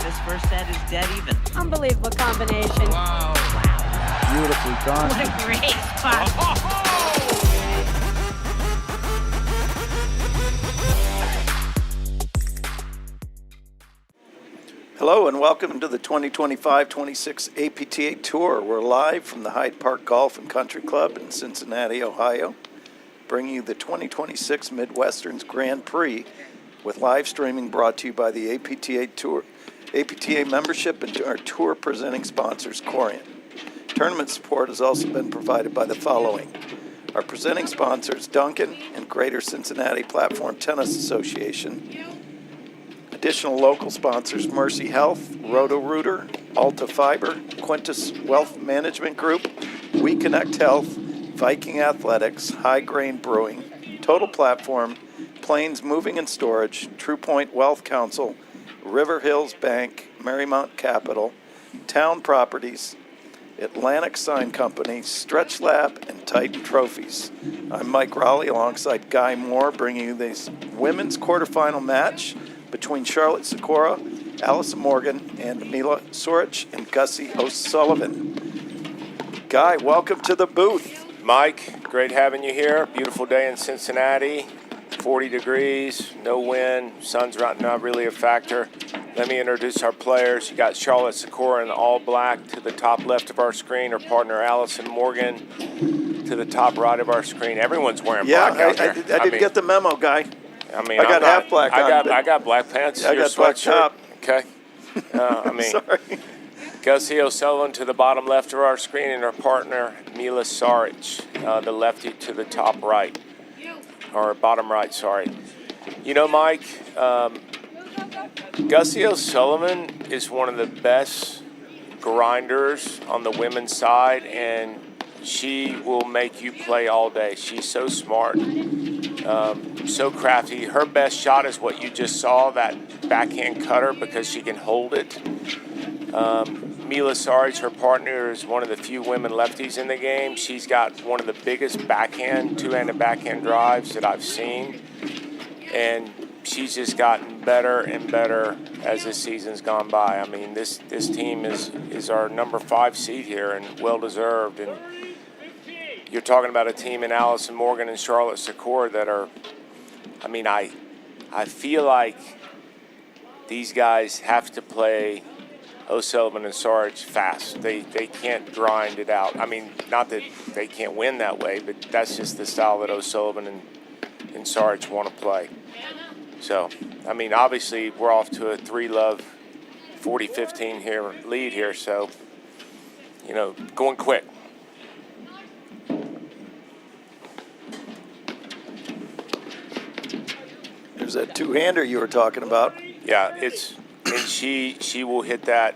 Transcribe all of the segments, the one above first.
This first set is dead even. Unbelievable combination. Wow. Beautifully done. What a great spot. Hello and welcome to the 2025-26 APTA Tour. We're live from the Hyde Park Golf and Country Club in Cincinnati, Ohio, bringing you the 2026 Midwesterns Grand Prix with live streaming brought to you by the APTA Tour, APTA membership and our tour presenting sponsors, Corian. Tournament support has also been provided by the following. Our presenting sponsors, Duncan and Greater Cincinnati Platform Tennis Association. Additional local sponsors, Mercy Health, Roto-Rooter, Alta Fiber, Quintus Wealth Management Group, We Connect Health, Viking Athletics, High Grain Brewing, Total Platform, Plains Moving and Storage, True Point Wealth Council, River Hills Bank, Marymount Capital, Town Properties, Atlantic Sign Company, Stretch Lab, and Titan Trophies. I'm Mike Raleigh alongside Guy Moore, bringing you this women's quarterfinal match between Charlotte Sikora, Allison Morgan, and Mila Saric and Gussie O'Sullivan. Guy, welcome to the booth. Mike, great having you here. Beautiful day in Cincinnati, 40 degrees, no wind, sun's not really a factor. Let me introduce our players. You got Charlotte Sikora in all black to the top left of our screen, her partner Allison Morgan to the top right of our screen. Everyone's wearing black out there. I didn't get the memo, Guy. I mean, I got half black on. I got black pants. I got black top. Okay. Sorry. Gussie O'Sullivan to the bottom left of our screen, and our partner Mila Saric, the lefty to the top right, or bottom right. Sorry. You know, Mike, Gussie O'Sullivan is one of the best grinders on the women's side, and she will make you play all day. She's so smart. So crafty. Her best shot is what you just saw, that backhand cutter, because she can hold it. Mila Saric, her partner, is one of the few women lefties in the game. She's got one of the biggest backhand, two-handed backhand drives that I've seen. And she's just gotten better and better as this season's gone by. I mean, this team is our number 5 seed here, and well-deserved. And you're talking about a team in Allison Morgan and Charlotte Sikora that are, I mean, I feel like these guys have to play O'Sullivan and Saric fast. They can't grind it out. I mean, not that they can't win that way, but that's just the style that O'Sullivan and Saric want to play. So, I mean, obviously we're off to a 3-love 40-15 here lead here, so, you know, going quick. There's that two-hander you were talking about. Yeah, and she will hit that.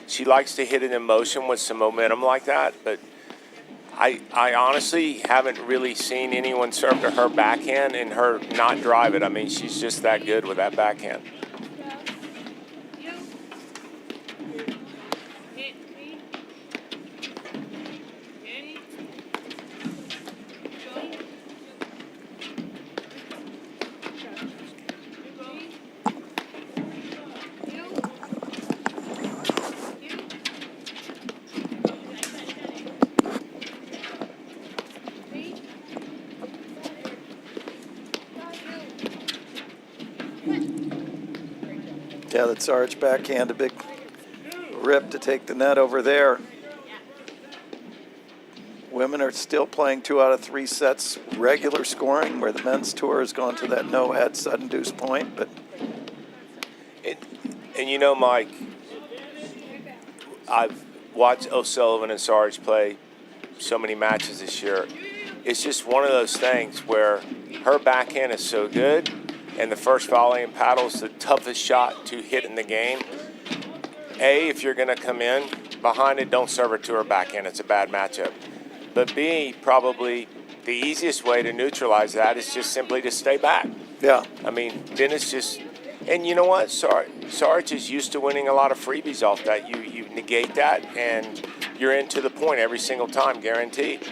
She likes to hit it in motion with some momentum like that, but I honestly haven't really seen anyone serve to her backhand and her not drive it. I mean, she's just that good with that backhand. Yeah, that Saric backhand, a big rip to take the net over there. Women are still playing 2 out of 3 sets regular scoring, where the men's tour has gone to that no-ad sudden deuce point. But and you know, Mike, I've watched O'Sullivan and Saric play so many matches this year. It's just one of those things where her backhand is so good, and the first volley and paddle is the toughest shot to hit in the game. A, if you're going to come in behind it, don't serve it to her backhand. It's a bad matchup. But B, probably the easiest way to neutralize that is just simply to stay back. yeah, I mean, then it's just, and you know what? Saric is used to winning a lot of freebies off that. You negate that, and you're into the point every single time, guaranteed.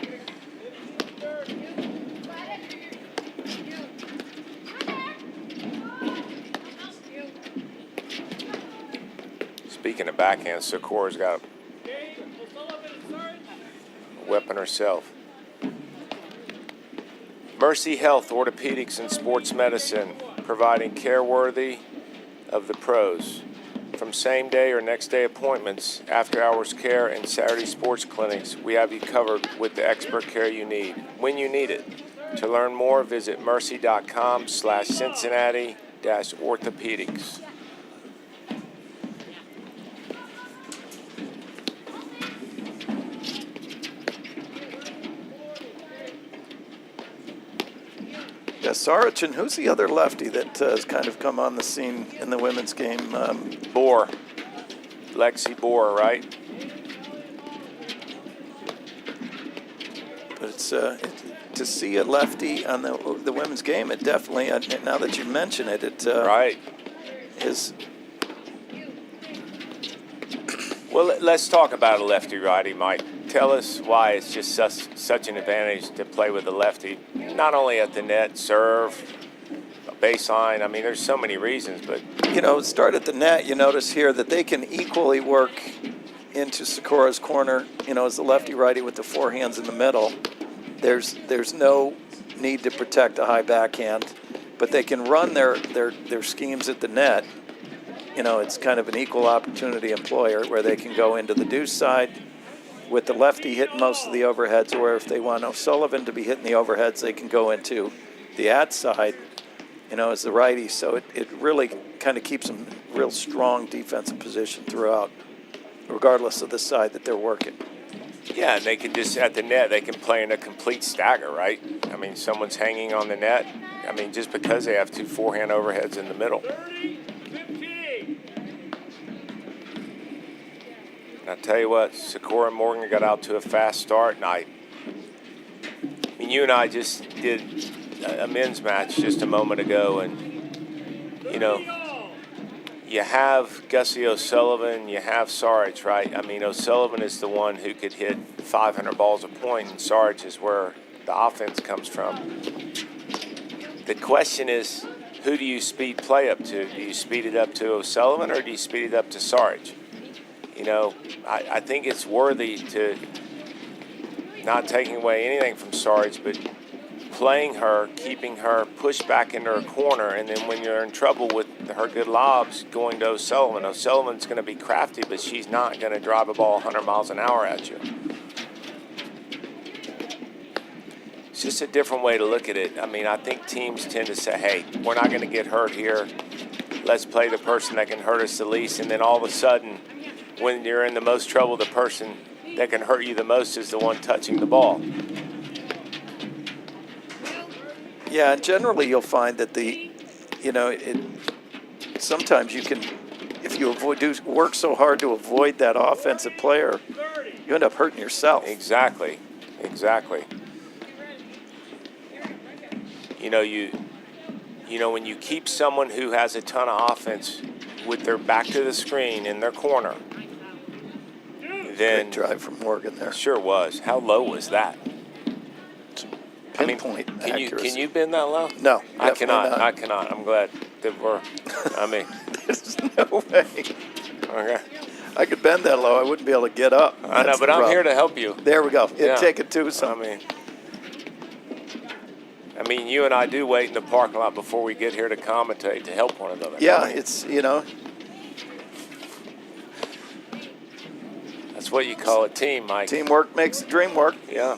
Speaking of backhand, Sikura's got a weapon herself. Mercy Health, Orthopedics, and Sports Medicine, providing care worthy of the pros. From same-day or next-day appointments, after-hours care, and Saturday sports clinics, we have you covered with the expert care you need, when you need it. To learn more, visit mercy.com/Cincinnati-orthopedics. Yeah, Saric, and who's the other lefty that has kind of come on the scene in the women's game? Bohr. Lexi Bohr, right? But it's to see a lefty on the women's game. It definitely, now that you mention it, Right. is. Well, let's talk about a lefty-righty, Mike. Tell us why it's just such an advantage to play with a lefty, not only at the net, serve, baseline. I mean, there's so many reasons, but Start at the net. You notice here that they can equally work into Sikura's corner. As the lefty-righty with the forehands in the middle. There's no need to protect a high backhand, but they can run their schemes at the net. It's kind of an equal opportunity employer where they can go into the deuce side with the lefty hitting most of the overheads, or if they want O'Sullivan to be hitting the overheads, they can go into the ad side, as the righty. So it really kind of keeps them real strong defensive position throughout, regardless of the side that they're working. yeah, and they can just, at the net, they can play in a complete stagger, right? I mean, someone's hanging on the net. I mean, just because they have two forehand overheads in the middle. And I'll tell you what, Sakura and Morgan got out to a fast start, and I mean, you and I just did a men's match just a moment ago, and, you have Gussie O'Sullivan, you have Saric, right? I mean, O'Sullivan is the one who could hit 500 balls a point, and Saric is where the offense comes from. The question is, who do you speed play up to? Do you speed it up to O'Sullivan, or do you speed it up to Saric? I think it's worthy to, not taking away anything from Saric, but playing her, keeping her pushed back into her corner, and then when you're in trouble with her good lobs, going to O'Sullivan. O'Sullivan's going to be crafty, but she's not going to drive a ball 100 miles an hour at you. It's just a different way to look at it. I mean, I think teams tend to say, hey, we're not going to get hurt here. Let's play the person that can hurt us the least, and then all of a sudden, when you're in the most trouble, the person that can hurt you the most is the one touching the ball. Yeah, and generally you'll find that sometimes you can, if you work so hard to avoid that offensive player, you end up hurting yourself. Exactly. When you keep someone who has a ton of offense with their back to the screen in their corner, then Great drive from Morgan there. Sure was. How low was that? Pinpoint accuracy. accuracy. Can you bend that low? No, I cannot. not. I cannot. I'm glad that we're. There's no way. Okay. I could bend that low. I wouldn't be able to get up. I know, That's but the I'm problem. here to help you. There we go. Yeah. Take it to some. I mean, you and I do wait in the parking lot before we get here to commentate to help one another. Yeah, it's That's what you call a team, Mike. teamwork makes the dream work. Yeah.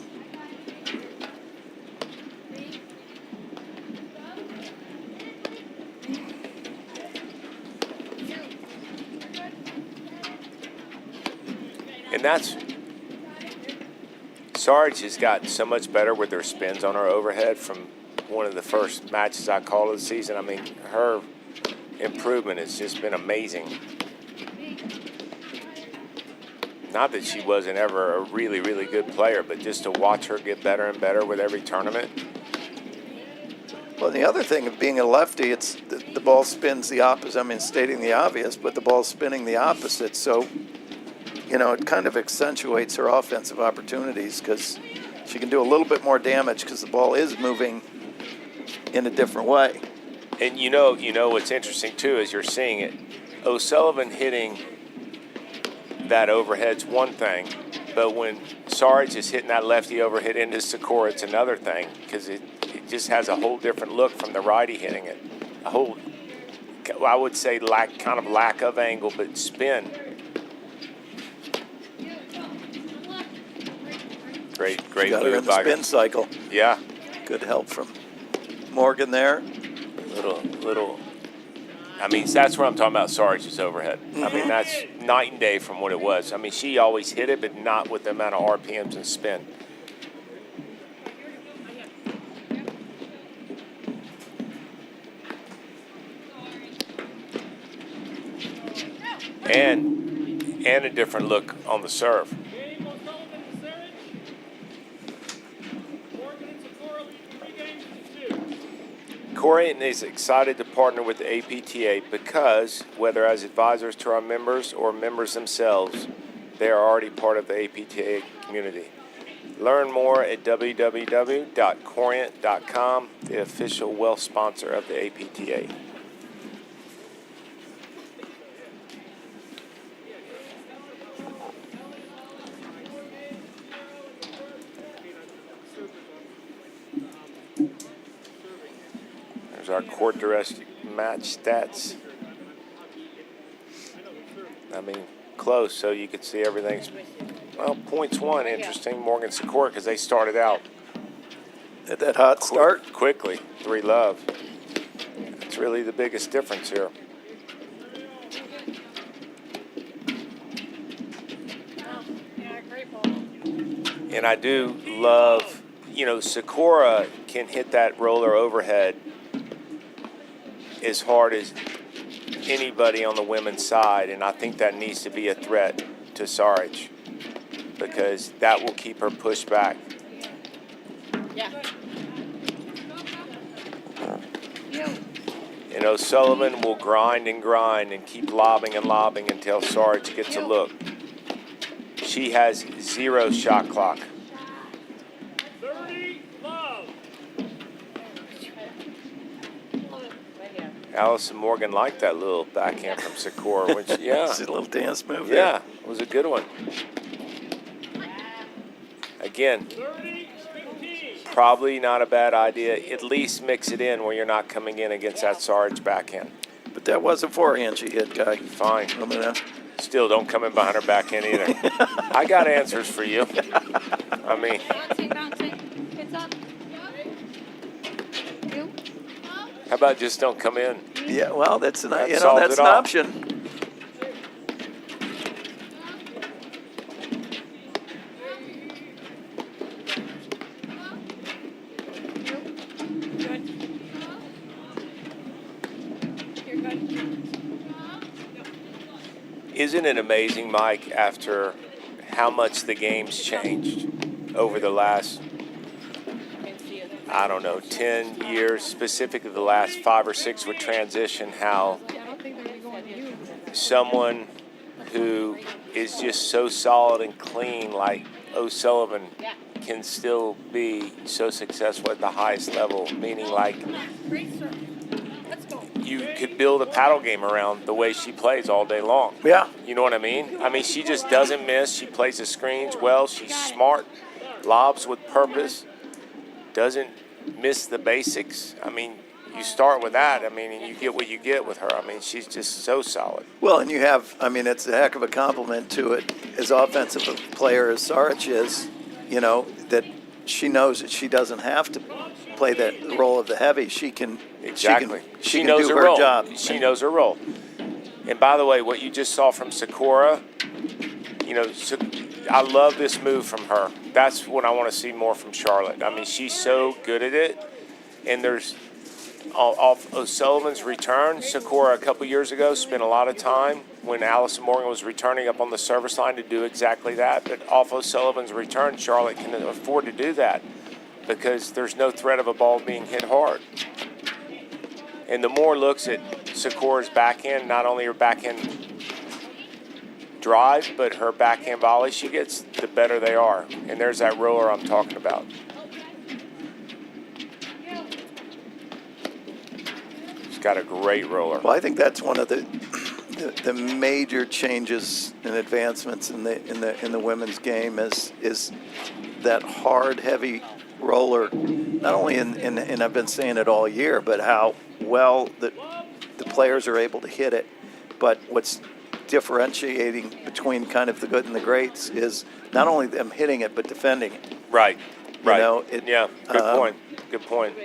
And Sarge has gotten so much better with her spins on her overhead from one of the first matches I called of the season. I mean, her improvement has just been amazing. Not that she wasn't ever a really, really good player, but just to watch her get better and better with every tournament. Well, the other thing of being a lefty, it's the ball spins the opposite. I mean, stating the obvious, but the ball's spinning the opposite. So, it kind of accentuates her offensive opportunities because she can do a little bit more damage because the ball is moving in a different way. And what's interesting too is you're seeing it. O'Sullivan hitting that overhead's one thing, but when Saric is hitting that lefty overhead into Sikora, it's another thing, because it just has a whole different look from the righty hitting it. A whole, I would say, kind of lack of angle, but spin. Great Got her in move the by spin cycle. Yeah. Good help from Morgan there. Little. I mean, that's what I'm talking about. Saric's overhead. I mean, that's night and day from what it was. I mean, she always hit it, but not with the amount of RPMs and spin. And a different look on the serve. Corian is excited to partner with the APTA because, whether as advisors to our members or members themselves, they are already part of the APTA community. Learn more at www.corient.com, the official wealth sponsor of the APTA. There's our court direct match stats. I mean, close, so you could see everything's, well, points one, interesting, Morgan Sikora, because they started out. At that hot start? Quickly, 3-love. That's really the biggest difference here. Yeah, great ball. And I do love, Sakura can hit that roller overhead as hard as anybody on the women's side, and I think that needs to be a threat to Saric because that will keep her pushed back. Yeah. And O'Sullivan will grind and keep lobbing until Saric gets a look. She has 0 shot clock. 30 love. Allison Morgan liked that little backhand from Sikora. Yeah. It's a little dance move there. Yeah, it was a good one. Again, 30, 15. probably not a bad idea. At least mix it in where you're not coming in against that Saric backhand. But that was a forehand she hit, Guy. Fine. I'm gonna. Still, don't come in behind her backhand either. I got answers for you. I mean, Bouncing. It's up. You? how about just don't come in? Yeah, well, that's an That that's solves an it all. option. Good. You're good. Isn't it amazing, Mike, after how much the game's changed over the last, I don't know, 10 years, specifically the last 5 or 6 with transition, how someone who is just so solid and clean like O'Sullivan can still be so successful at the highest level, meaning like you could build a paddle game around the way she plays all day long. Yeah. You know what I mean? I mean, she just doesn't miss. She plays the screens well. She's smart, lobs with purpose, doesn't miss the basics. I mean, you start with that. I mean, and you get what you get with her. I mean, she's just so solid. Well, and you have, I mean, it's a heck of a compliment to it, as offensive a player as Saric is, that she knows that she doesn't have to play that role of the heavy. She can, Exactly. she can knows do her her role. job. She knows her role. And by the way, what you just saw from Sikora, I love this move from her. That's what I want to see more from Charlotte. I mean, she's so good at it. And there's, off O'Sullivan's return, Sikora a couple years ago spent a lot of time when Allison Morgan was returning up on the service line to do exactly that. But off O'Sullivan's return, Charlotte can afford to do that because there's no threat of a ball being hit hard. And the more looks at Sikora's backhand, not only her backhand drive, but her backhand volley she gets, the better they are. And there's that roller I'm talking about. She's got a great roller. Well, I think that's one of the the major changes and advancements in the women's game is that hard, heavy roller. Not only and I've been saying it all year, but how well the players are able to hit it. But what's differentiating between kind of the good and the greats is not only them hitting it, but defending it. Right. Right. You know, Good point. Good point.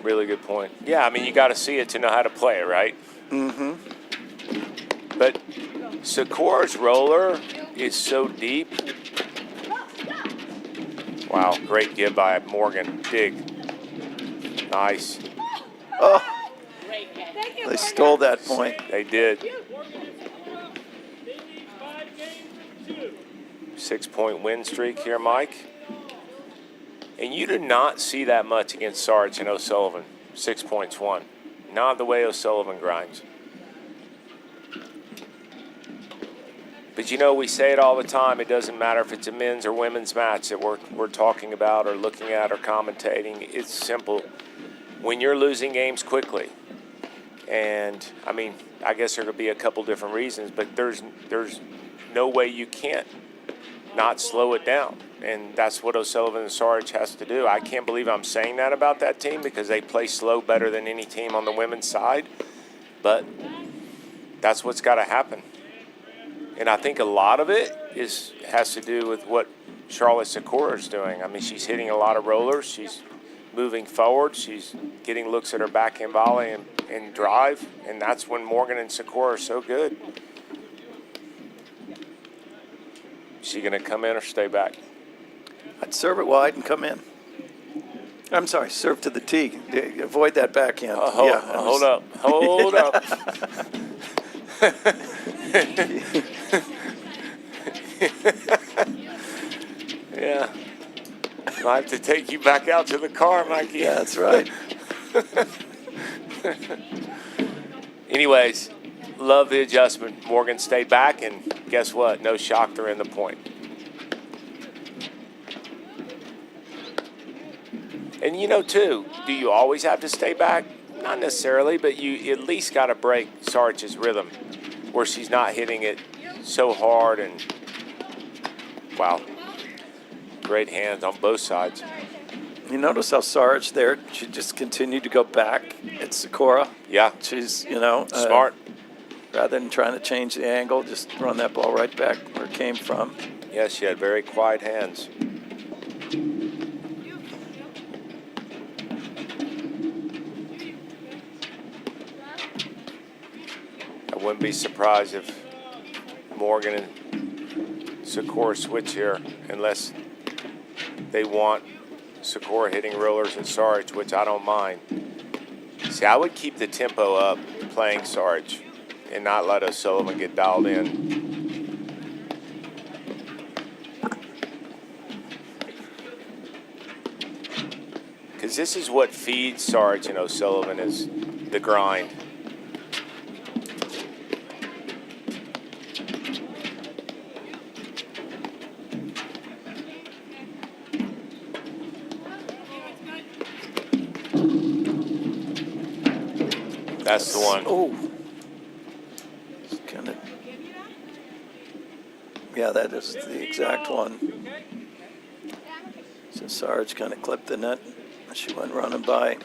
Really good point. Yeah, I mean, you got to see it to know how to play it, right? Mm-hmm. But Sakura's roller is so deep. Wow, great give by Morgan. Dig. Nice. Oh, they stole that point. They did. Morgan and Sakura, they need 5 games for 2. 6-point win streak here, Mike. And you do not see that much against Saric and O'Sullivan. 6 points won. Not the way O'Sullivan grinds. But you know, we say it all the time. It doesn't matter if it's a men's or women's match that we're talking about or looking at or commentating. It's simple. When you're losing games quickly, and I mean, I guess there could be a couple different reasons, but there's no way you can't not slow it down. And that's what O'Sullivan and Saric has to do. I can't believe I'm saying that about that team because they play slow better than any team on the women's side. But that's what's got to happen. And I think a lot of it has to do with what Charlotte Sikora is doing. I mean, she's hitting a lot of rollers. She's moving forward. She's getting looks at her backhand volley and drive. And that's when Morgan and Sikora are so good. Is she going to come in or stay back? I'd serve it wide and come in. I'm sorry, serve to the tee. Avoid that backhand. Hold up. Yeah. Might have to take you back out to the car, Mikey. Yeah, that's right. Anyways, love the adjustment. Morgan stayed back, and guess what? No shock, they're in the point. And you know, too, do you always have to stay back? Not necessarily, but you at least got to break Saric's rhythm where she's not hitting it so hard. And, wow, great hands on both sides. You notice how Saric there, she just continued to go back at Sikora. Yeah. She's, Smart. Rather than trying to change the angle, just run that ball right back where it came from. Yeah, she had very quiet hands. I wouldn't be surprised if Morgan and Sikora switch here unless they want Sikora hitting rollers at Saric, which I don't mind. See, I would keep the tempo up playing Saric and not let O'Sullivan get dialed in. Because this is what feeds Saric and O'Sullivan is the grind. That's the one. Oh. Kind of. Yeah, that is the exact one. So Saric kind of clipped the net. She went running by.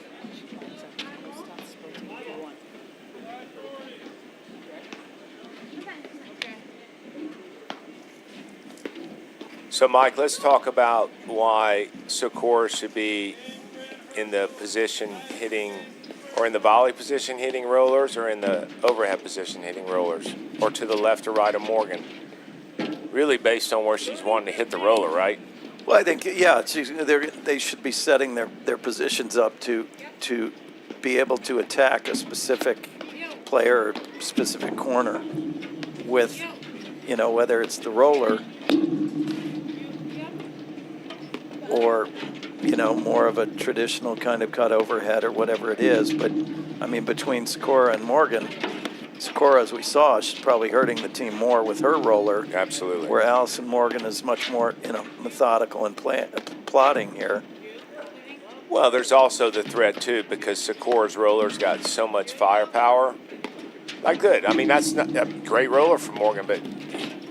So, Mike, let's talk about why Sikora should be in the position hitting, or in the volley position hitting rollers, or in the overhead position hitting rollers, or to the left or right of Morgan. Really based on where she's wanting to hit the roller, right? Well, I think, yeah, they should be setting their positions up to be able to attack a specific player or specific corner with, whether it's the roller or, more of a traditional kind of cut overhead or whatever it is. But, I mean, between Sikora and Morgan, Sikora, as we saw, she's probably hurting the team more with her roller. Absolutely. Where Allison Morgan is much more, methodical and plotting here. Well, there's also the threat, too, because Sikora's roller's got so much firepower Like good. I mean, that's not a great roller for Morgan, but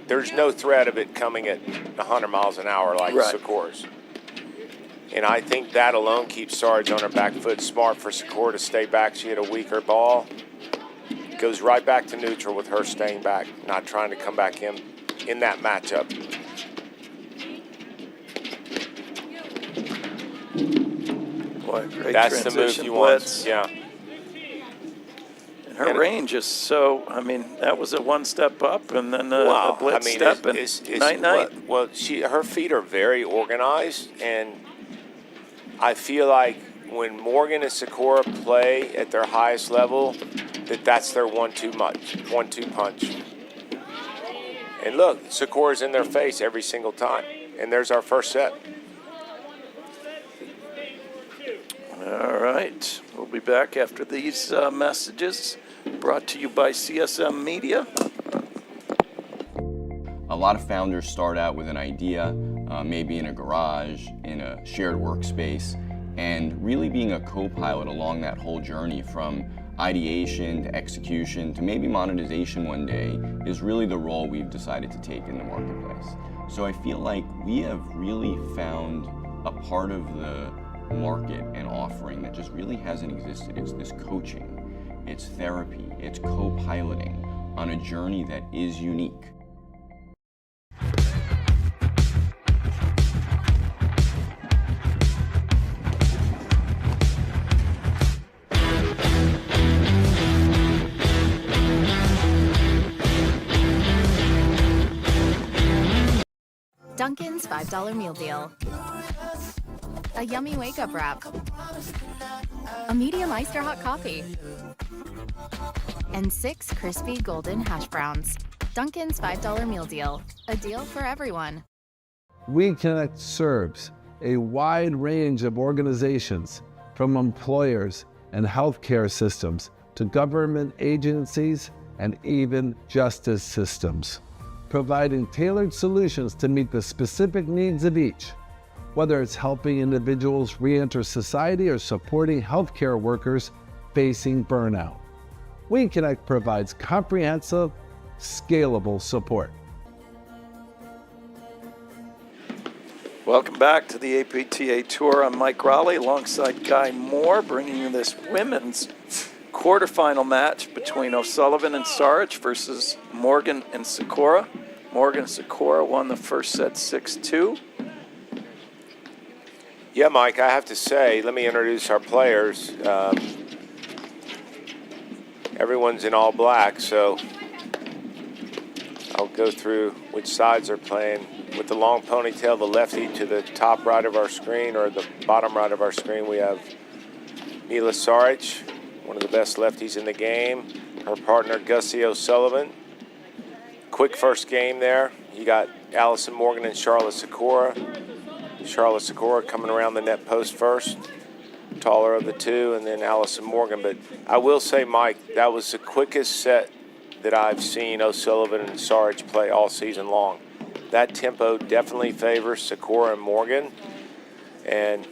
there's no threat of it coming at 100 miles an hour like Right. Sikura's. And I think that alone keeps Saric on her back foot. Smart for Sakura to stay back. She had a weaker ball. Goes right back to neutral with her staying back, not trying to come back in that matchup. Boy, great That's the move transition you blitz. want. Yeah. And her range is so, I mean, that was a one step up and then a Wow. blitz I mean, step it's and night. Well, her feet are very organized, and I feel like when Morgan and Sikora play at their highest level, that's their 1-2 punch. And look, Sikura's in their face every single time. And there's our first set. All right. We'll be back after these messages brought to you by CSM Media. A lot of founders start out with an idea, maybe in a garage, in a shared workspace, and really being a co-pilot along that whole journey from ideation to execution to maybe monetization one day is really the role we've decided to take in the marketplace. So I feel like we have really found a part of the market and offering that just really hasn't existed. It's this coaching, it's therapy, it's co-piloting on a journey that is unique. Dunkin's $5 meal deal. A yummy wake-up wrap. A medium iced or hot coffee. And 6 crispy golden hash browns. Dunkin's $5 meal deal. A deal for everyone. WeConnect serves a wide range of organizations, from employers and healthcare systems to government agencies and even justice systems, providing tailored solutions to meet the specific needs of each, whether it's helping individuals re-enter society or supporting healthcare workers facing burnout. WeConnect provides comprehensive, scalable support. Welcome back to the APTA Tour. I'm Mike Raleigh alongside Guy Moore, bringing you this women's quarterfinal match between O'Sullivan and Saric versus Morgan and Sikora. Morgan and Sikora won the first set 6-2. Yeah, Mike, I have to say, let me introduce our players. Everyone's in all black, so I'll go through which sides they're playing. With the long ponytail, the lefty to the top right of our screen, or the bottom right of our screen, we have Mila Saric, one of the best lefties in the game. Her partner, Gussie O'Sullivan. Quick first game there. You got Allison Morgan and Charlotte Sikora. Charlotte Sikora coming around the net post first. Taller of the two, and then Allison Morgan. But I will say, Mike, that was the quickest set that I've seen O'Sullivan and Saric play all season long. That tempo definitely favors Sikora and Morgan. And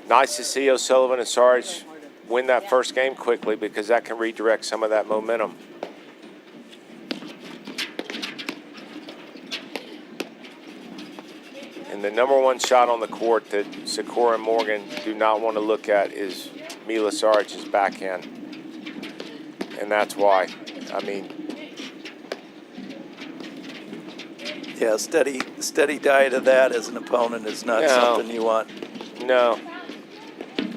nice to see O'Sullivan and Saric win that first game quickly, because that can redirect some of that momentum. And the number one shot on the court that Sikora and Morgan do not want to look at is Mila Saric's backhand. And that's why. I mean, Yeah, steady diet of that as an opponent is not something you want. no.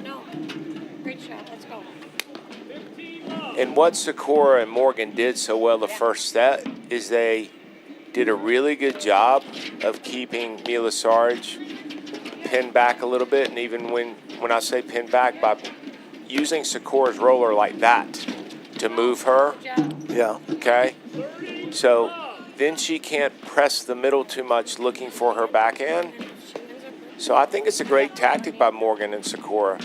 No. Great shot. Let's go. And what Sikora and Morgan did so well the first set is they did a really good job of keeping Mila Saric pinned back a little bit. And even when I say pinned back, by using Sikora's roller like that to move her, Yeah. okay? So then she can't press the middle too much looking for her backhand. So I think it's a great tactic by Morgan and Sikora.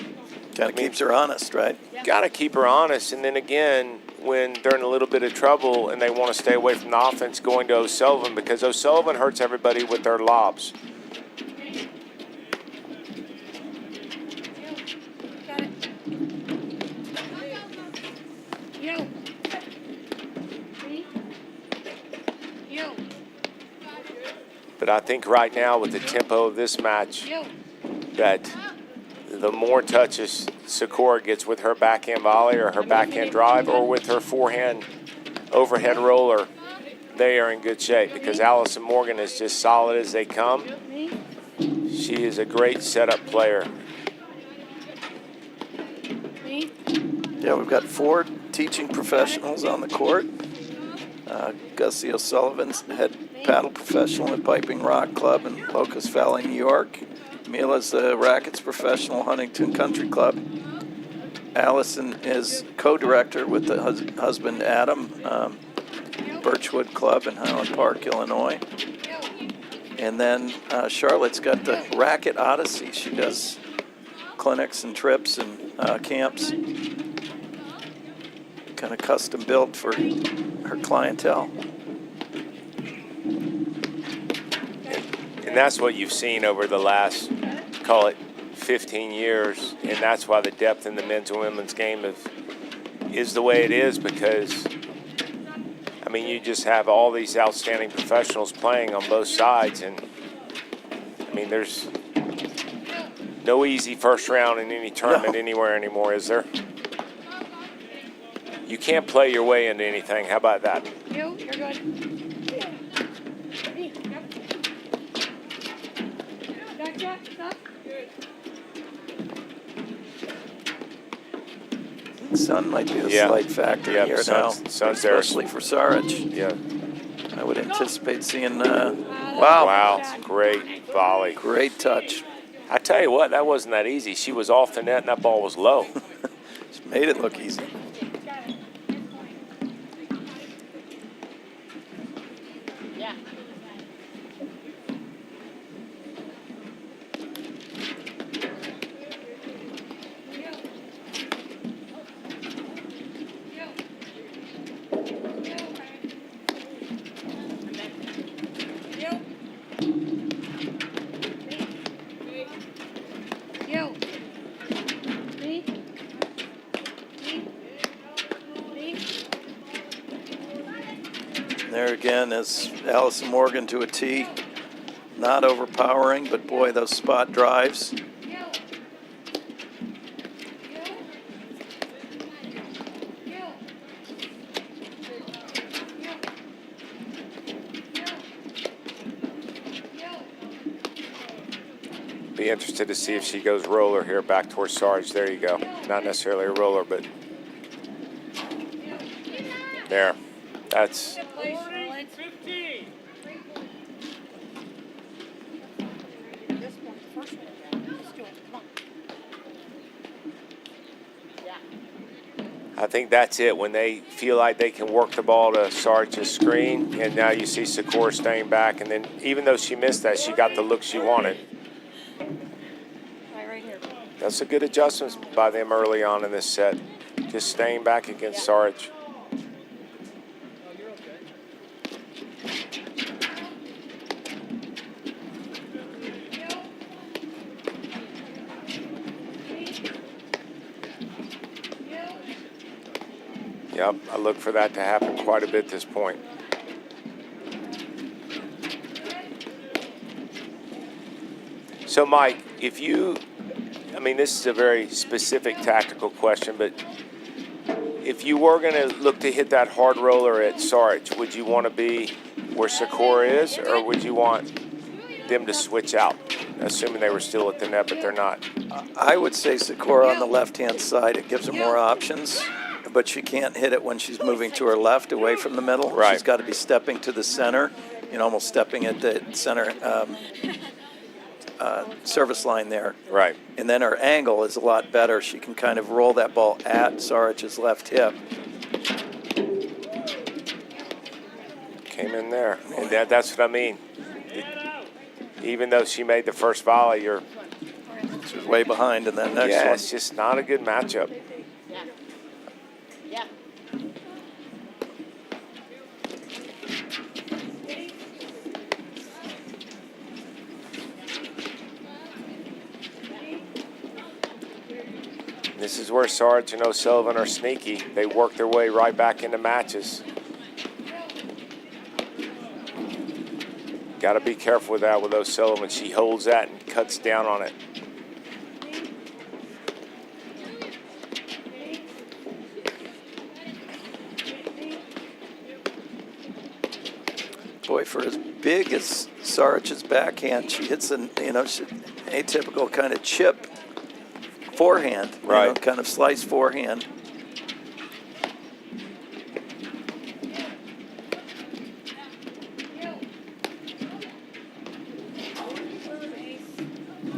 Kind of keeps her honest, right? Got to keep her honest. And then again, when they're in a little bit of trouble and they want to stay away from the offense, going to O'Sullivan, because O'Sullivan hurts everybody with their lobs. Got it. Yo. But I think right now with the tempo of this match, that the more touches Sikora gets with her backhand volley or her backhand drive or with her forehand overhead roller, they are in good shape because Allison Morgan is just solid as they come. She is a great setup player. Yeah, we've got 4 teaching professionals on the court. Gussie O'Sullivan's the head paddle professional at Piping Rock Club in Locust Valley, New York. Mila's the rackets professional, Huntington Country Club. Allison is co-director with the husband Adam, Birchwood Club in Highland Park, Illinois. And then Charlotte's got the Racket Odyssey. She does clinics and trips and camps, kind of custom built for her clientele. And that's what you've seen over the last, call it 15 years, and that's why the depth in the men's and women's game is the way it is, because I mean, you just have all these outstanding professionals playing on both sides, and I mean, there's no easy first round in any tournament anywhere anymore, is there? You can't play your way into anything. How about that? You're good. Sun might be a slight factor here now, especially for Saric. Yeah. I would anticipate seeing, Wow, great volley. Great touch. I tell you what, that wasn't that easy. She was off the net and that ball was low. She made it look easy. There again is Allison Morgan to a tee. Not overpowering, but boy, those spot drives. Be interested to see if she goes roller here back towards Sarge. There you go. Not necessarily a roller, but there. That's 15. I think that's it. When they feel like they can work the ball to Sarge's screen, and now you see Sikora staying back, and then even though she missed that, she got the look she wanted. Right here. That's a good adjustment by them early on in this set. Just staying back against Sarge. Yep, I look for that to happen quite a bit at this point. So, Mike, if you, I mean, this is a very specific tactical question, but if you were going to look to hit that hard roller at Sarge, would you want to be where Sikora is, or would you want them to switch out, assuming they were still at the net, but they're not? I would say Sikora on the left-hand side. It gives her more options, but she can't hit it when she's moving to her left away from the middle. Right. She's got to be stepping to the center, you know, almost stepping at the center service line there. Right. And then her angle is a lot better. She can kind of roll that ball at Saric's left hip. Came in there. And that's what I mean. Even though she made the first volley, you're... She's way behind in that next one. Yeah, it's just not a good matchup. This is where Sarge and O'Sullivan are sneaky. They work their way right back into matches. Got Got to be careful with that with O'Sullivan. She holds that and cuts down on it. Boy, for as big as Saric's backhand, she hits an atypical kind of chip forehand, Right. kind of slice forehand.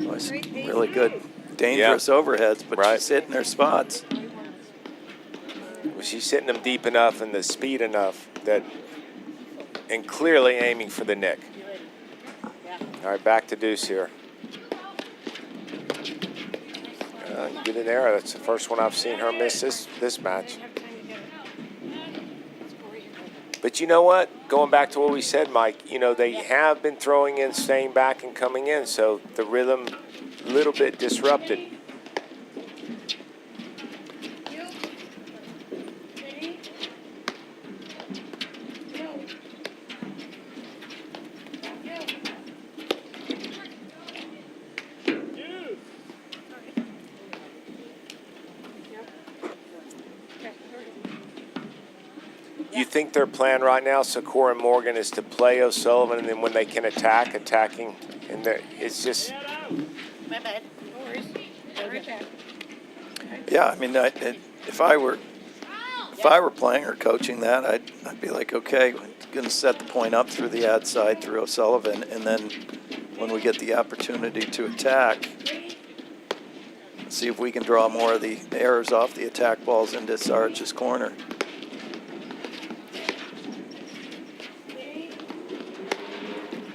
Was really good, dangerous overheads, but Right. she's hitting her spots. Well, she's hitting them deep enough and the speed enough that, and clearly aiming for the nick. All right, back to deuce here. Get an error. That's the first one I've seen her miss this match. But you know what? Going back to what we said, Mike, they have been throwing in, staying back, and coming in, so the rhythm a little bit disrupted. You think their plan right now, Sakura and Morgan, is to play O'Sullivan, and then when they can attacking, and it's just. My bad. No worries. Right back. Yeah, I mean, if I were playing or coaching that, I'd be like, okay, we're going to set the point up through the ad side through O'Sullivan, and then when we get the opportunity to attack, see if we can draw more of the errors off the attack balls into Saric's corner.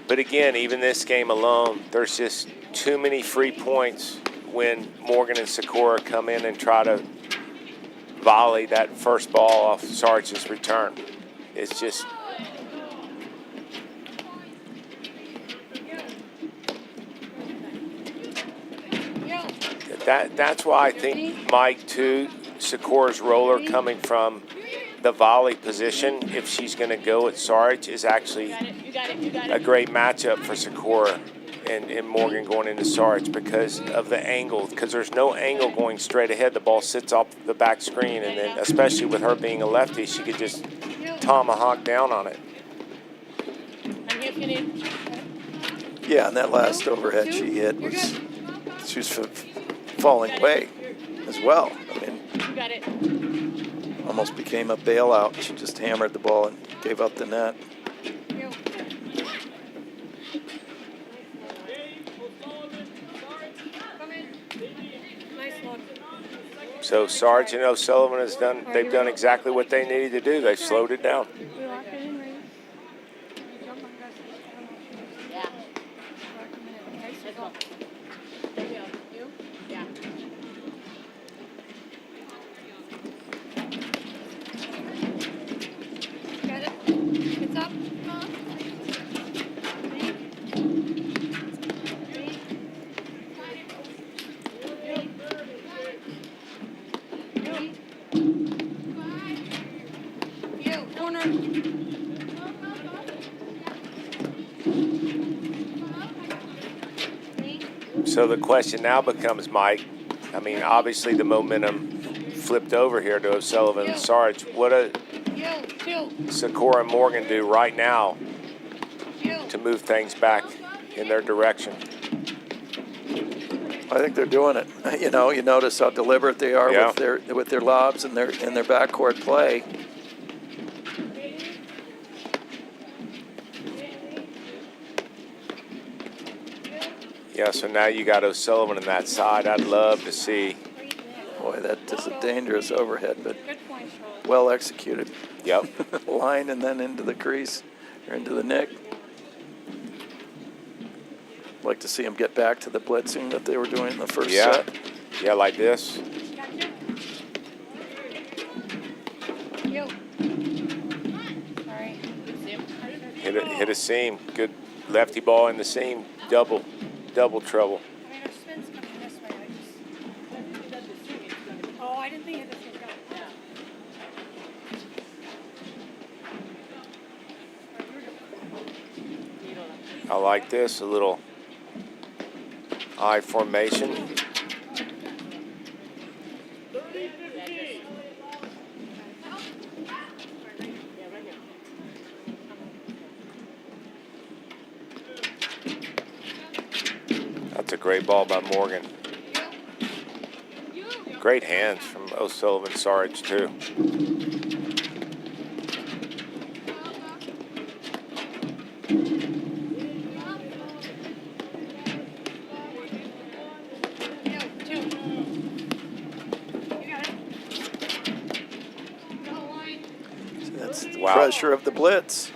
But again, even this game alone, there's just too many free points when Morgan and Sikora come in and try to volley that first ball off Saric's return. It's just. That's why I think, Mike, too, Sikora's roller coming from the volley position, if she's going to go at Saric, is actually a great matchup for Sikora and Morgan going into Saric because of the angle. Because there's no angle going straight ahead. The ball sits off the back screen, and then especially with her being a lefty, she could just tomahawk down on it. Yeah, and that last overhead she hit was she was falling away as well. I mean, almost became a bailout. She just hammered the ball and gave up the net. So Sarge and O'Sullivan they've done exactly what they needed to do. They've slowed it down. So the question now becomes, Mike, I mean, obviously the momentum flipped over here to O'Sullivan and Sarge. What do Sikora and Morgan do right now to move things back in their direction? I think they're doing it. You notice how deliberate they are with their lobs and their backcourt play. Yeah, so now you got O'Sullivan on that side. I'd love to see. Boy, that is a dangerous overhead, but well executed. Yep. Line and then into the crease or into the nick. Like to see them get back to the blitzing that they were doing in the first set. Yeah, like this. Hit a seam. Good lefty ball in the seam. Double trouble. Oh, I didn't think it was going to go. I like this, a little I formation. 30-15. That's a great ball by Morgan. Great hands from O'Sullivan Saric, too. That's the Wow. pressure of the blitz.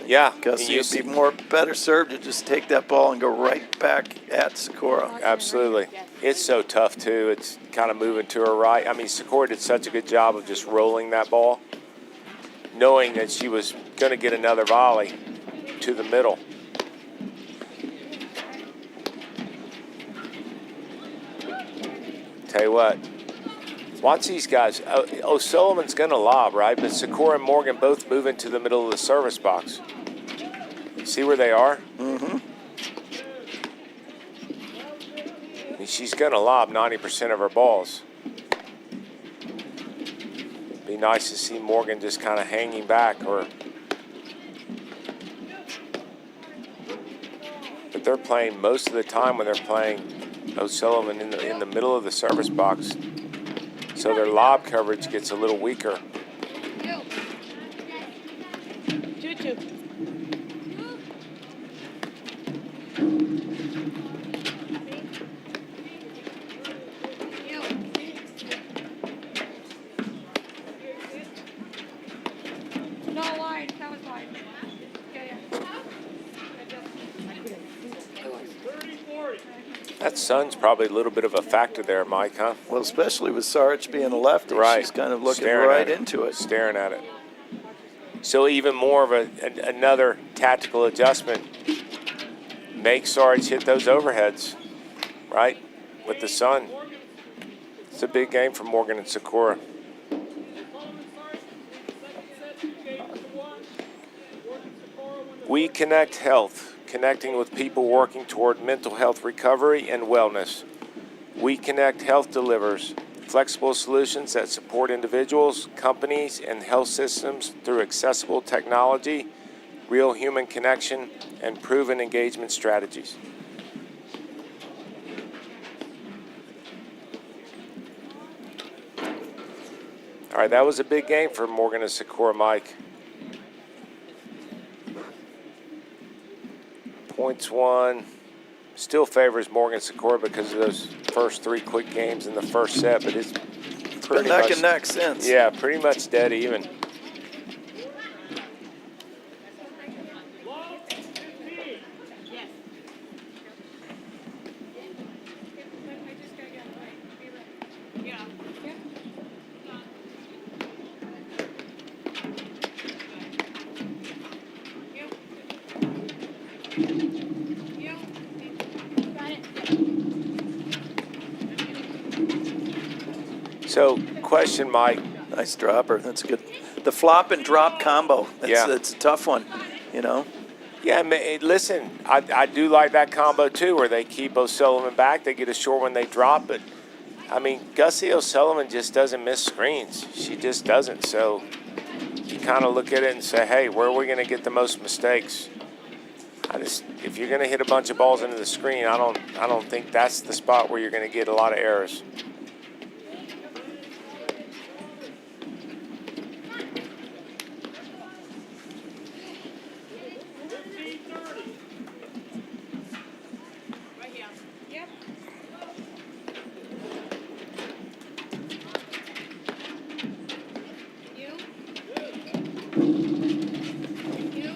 Yeah, Because and you it'd be see- more better served to just take that ball and go right back at Sikora. Absolutely. It's so tough, too. It's kind of moving to her right. I mean, Sakura did such a good job of just rolling that ball, knowing that she was going to get another volley to the middle. Tell you what, watch these guys. O'Sullivan's going to lob, right? But Sikora and Morgan both move into the middle of the service box. See where they are? Mm-hmm. I mean, she's going to lob 90% of her balls. Be nice to see Morgan just kind of hanging back, but they're playing most of the time when they're playing O'Sullivan in the middle of the service box, so their lob coverage gets a little weaker. 2-2. No line. That was line. Yeah. 30-40. That sun's probably a little bit of a factor there, Mike, huh? Well, especially with Saric being a lefty, Right. she's kind of looking Staring right at it. into it. Staring at it. So even more of another tactical adjustment. Make Saric hit those overheads, right, with the sun. It's a big game for Morgan and Sakura. We Connect Health, connecting with people working toward mental health recovery and wellness. We Connect Health delivers flexible solutions that support individuals, companies, and health systems through accessible technology, real human connection, and proven engagement strategies. All right, that was a big game for Morgan and Sikora, Mike. Points won. Still favors Morgan Sikora because of those first three quick games in the first set, but it's Been pretty neck much, and neck since. yeah, pretty much dead even. Love 15. So, question, Mike. Nice dropper. That's good. The flop and drop combo. Yeah. That's a tough one, you know. Yeah, listen, I do like that combo too, where they keep O'Sullivan back. They get a short when they drop, but I mean, Gussie O'Sullivan just doesn't miss screens. She just doesn't. So you kind of look at it and say, hey, where are we going to get the most mistakes? If you're going to hit a bunch of balls into the screen, I don't think that's the spot where you're going to get a lot of errors.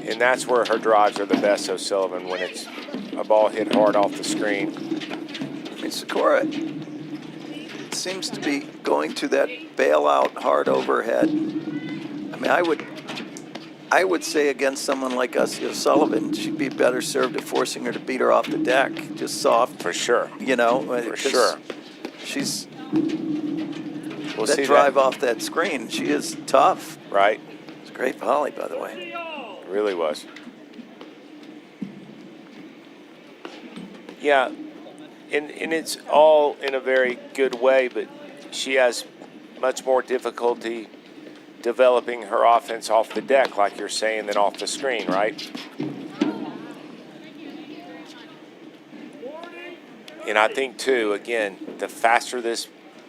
And that's where her drives are the best, O'Sullivan, when it's a ball hit hard off the screen. I mean, Sikora seems to be going to that bailout hard overhead. I mean, I would say against someone like Gussie O'Sullivan, she'd be better served at forcing her to beat her off the deck, just soft. For sure. You know, For sure. She's We'll that see drive that. off that screen. She is tough. Right. It's a great volley, by the way. Really was. Yeah, and it's all in a very good way, but she has much more difficulty developing her offense off the deck, like you're saying, than off the screen, right? And I think, too, again, the faster this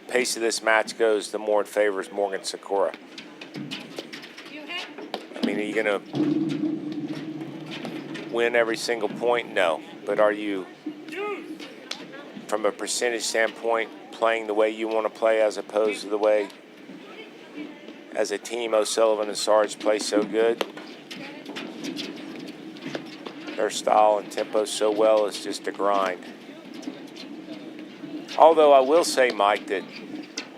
pace of this match goes, the more it favors Morgan Sikora. I mean, are you going to win every single point? No. But are you, from a percentage standpoint, playing the way you want to play as opposed to the way, as a team, O'Sullivan and Saric play so good? Their style and tempo so well is just a grind. Although I will say, Mike, that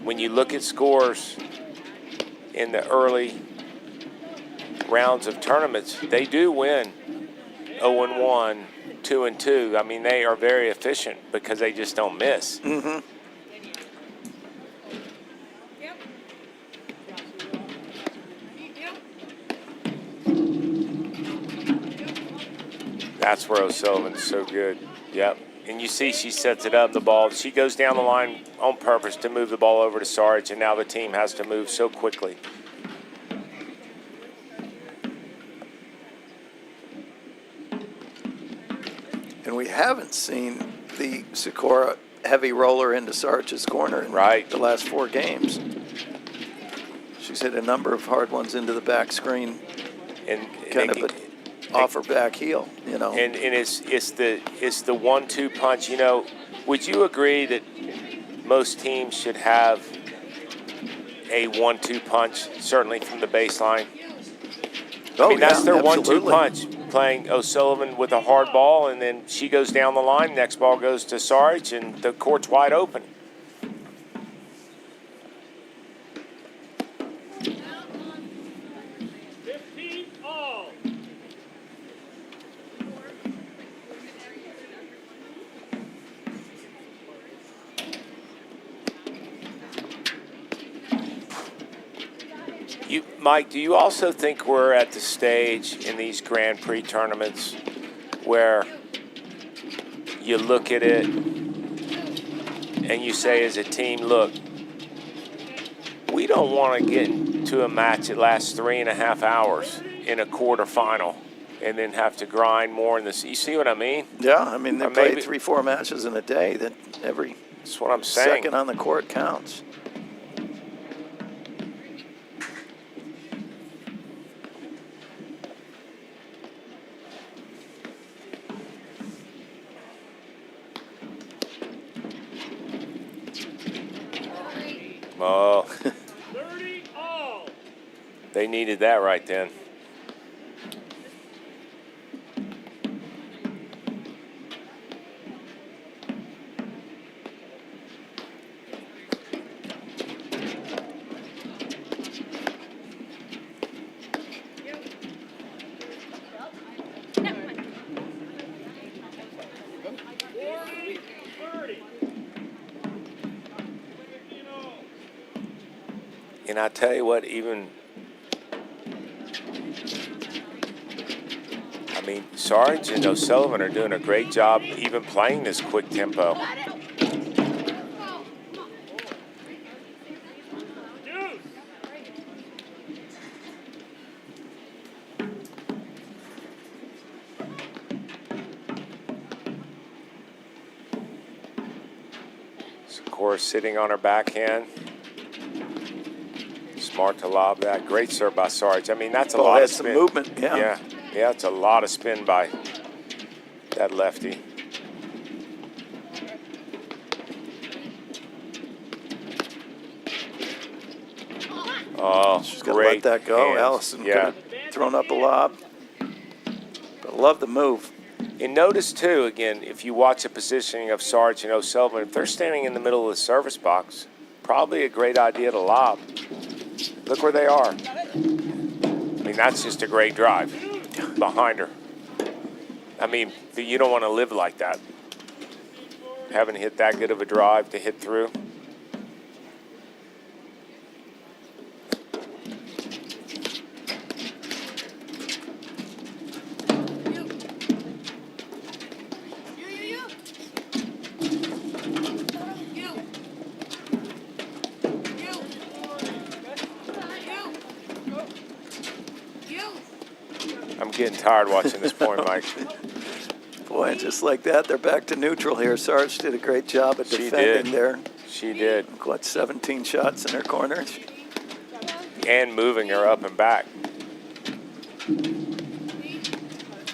when you look at scores in the early rounds of tournaments, they do win 0-1, 2-2. I mean, they are very efficient because they just don't miss. Mm-hmm. That's where O'Sullivan's so good. Yep. And you see she sets it up, the ball. She goes down the line on purpose to move the ball over to Saric, and now the team has to move so quickly. And we haven't seen the Sikora heavy roller into Saric's corner in the last 4 games. She's hit a number of hard ones into the back screen, and kind of off her back heel, you know. And it's the 1-2 punch. You know, would you agree that most teams should have a 1-2 punch, certainly from the baseline? I mean, that's their 1-2 punch. Playing O'Sullivan with a hard ball, and then she goes down the line. Next ball goes to Saric, and the court's wide open. Mike, do you also think we're at the stage in these Grand Prix tournaments where you look at it and you say as a team, look, we don't want to get into a match that lasts 3.5 hours in a quarterfinal and then have to grind more in this? You see what I mean? Yeah, I mean, they play 3-4 matches in a day. That every That's what I'm saying. second on the court counts. Oh, 30 all. They needed that right then. And I tell you what, Saric and O'Sullivan are doing a great job even playing this quick tempo. Sakura sitting on her backhand. Smart to lob that. Great serve by Saric. I mean, that's a lot of spin. Some movement, yeah. Yeah, it's a lot of spin by that lefty. Oh, she's got to let that go. Hands. Allison could have thrown up a lob. But I love the move. And notice, too, again, if you watch the positioning of Saric and O'Sullivan, if they're standing in the middle of the service box, probably a great idea to lob. Look where they are. I mean, that's just a great drive behind her. I mean, you don't want to live like that. Haven't hit that good of a drive to hit through. getting tired watching this point, Mike. Boy, and just like that, they're back to neutral here. Saric did a great job at She defending did. there. She did. What, 17 shots in her corner? And moving her up and back.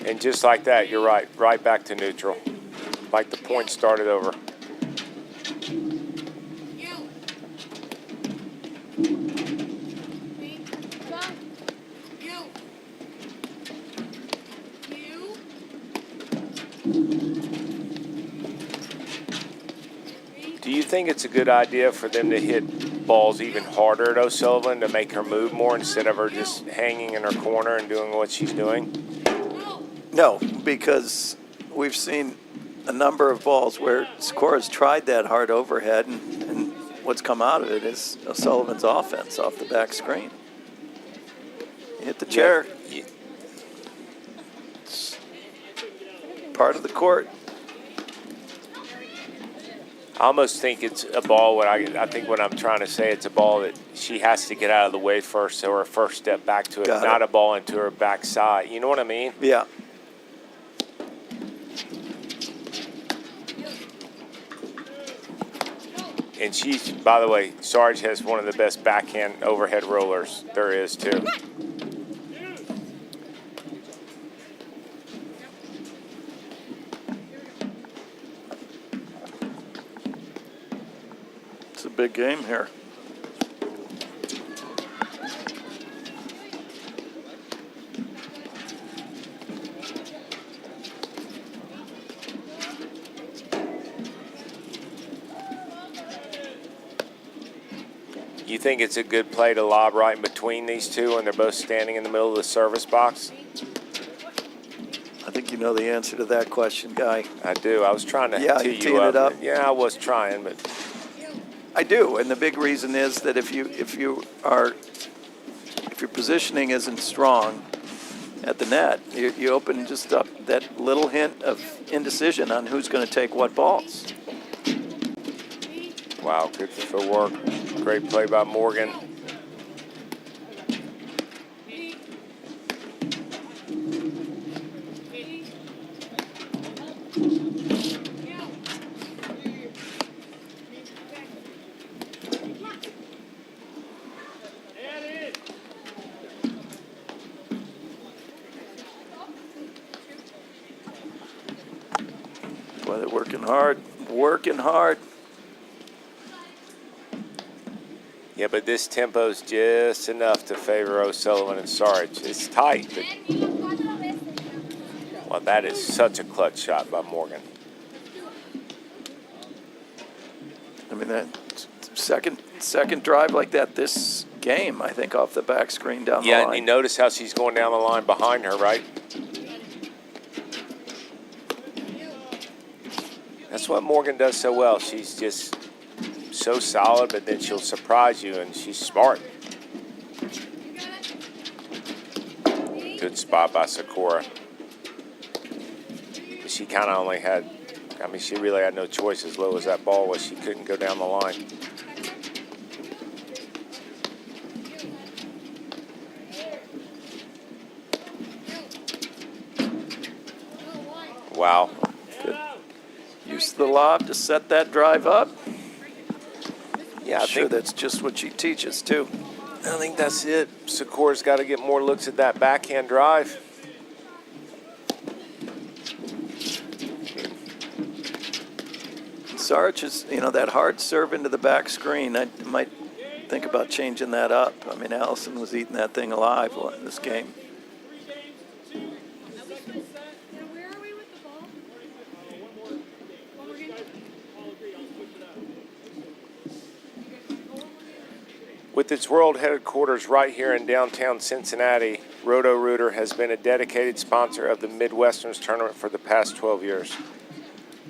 And just like that, you're right back to neutral. Like the point started over. Do you think it's a good idea for them to hit balls even harder at O'Sullivan to make her move more instead of her just hanging in her corner and doing what she's doing? No, because we've seen a number of balls where Sikora's tried that hard overhead, and what's come out of it is O'Sullivan's offense off the back screen. You hit the chair. Yeah. It's part of the court. I almost think it's a ball. I think what I'm trying to say, it's a ball that she has to get out of the way first, so her first step back to it, Got it. not a ball into her backside. You know what I mean? Yeah. And she's, by the way, Sarge has one of the best backhand overhead rollers there is, too. It's a big game here. You think it's a good play to lob right in between these two and they're both standing in the middle of the service box? I think you know the answer to that question, Guy. I do. I was trying to Yeah, tee you you teeing up. it up? Yeah, I was trying, but I do, and the big reason is that if your positioning isn't strong at the net, you open just up that little hint of indecision on who's going to take what balls. wow, good footwork. Great play by Morgan. Boy, they're working hard, working hard. Yeah, but this tempo's just enough to favor O'Sullivan and Saric. It's tight, but well, that is such a clutch shot by Morgan. I mean, that second drive like that this game, I think, off the back screen down the Yeah, line. and you notice how she's going down the line behind her, right? That's what Morgan does so well. She's just so solid, but then she'll surprise you, and she's smart. Good spot by Sakura. But she kind of only had, I mean, she really had no choice as low as that ball was. She couldn't go down the line. Wow. Good. Use the lob to set that drive up. Yeah, I Sure, think that's just what she teaches, too. I think that's it. Sikора's got to get more looks at that backhand drive. Saric is, that hard serve into the back screen. I might think about changing that up. I mean, Allison was eating that thing alive in this game. Where are we with the ball? One more game? With its world headquarters right here in downtown Cincinnati, Roto-Rooter has been a dedicated sponsor of the Midwesterns tournament for the past 12 years.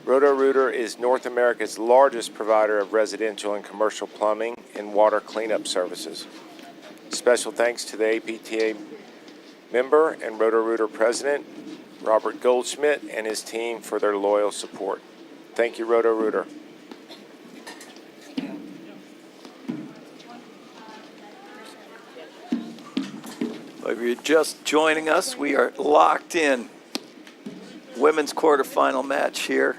Roto-Rooter is North America's largest provider of residential and commercial plumbing and water cleanup services. Special thanks to the APTA member and Roto-Rooter president, Robert Goldschmidt, and his team for their loyal support. Thank you, Roto-Rooter. Boy, If you're just joining us, we are locked in. Women's quarterfinal match here.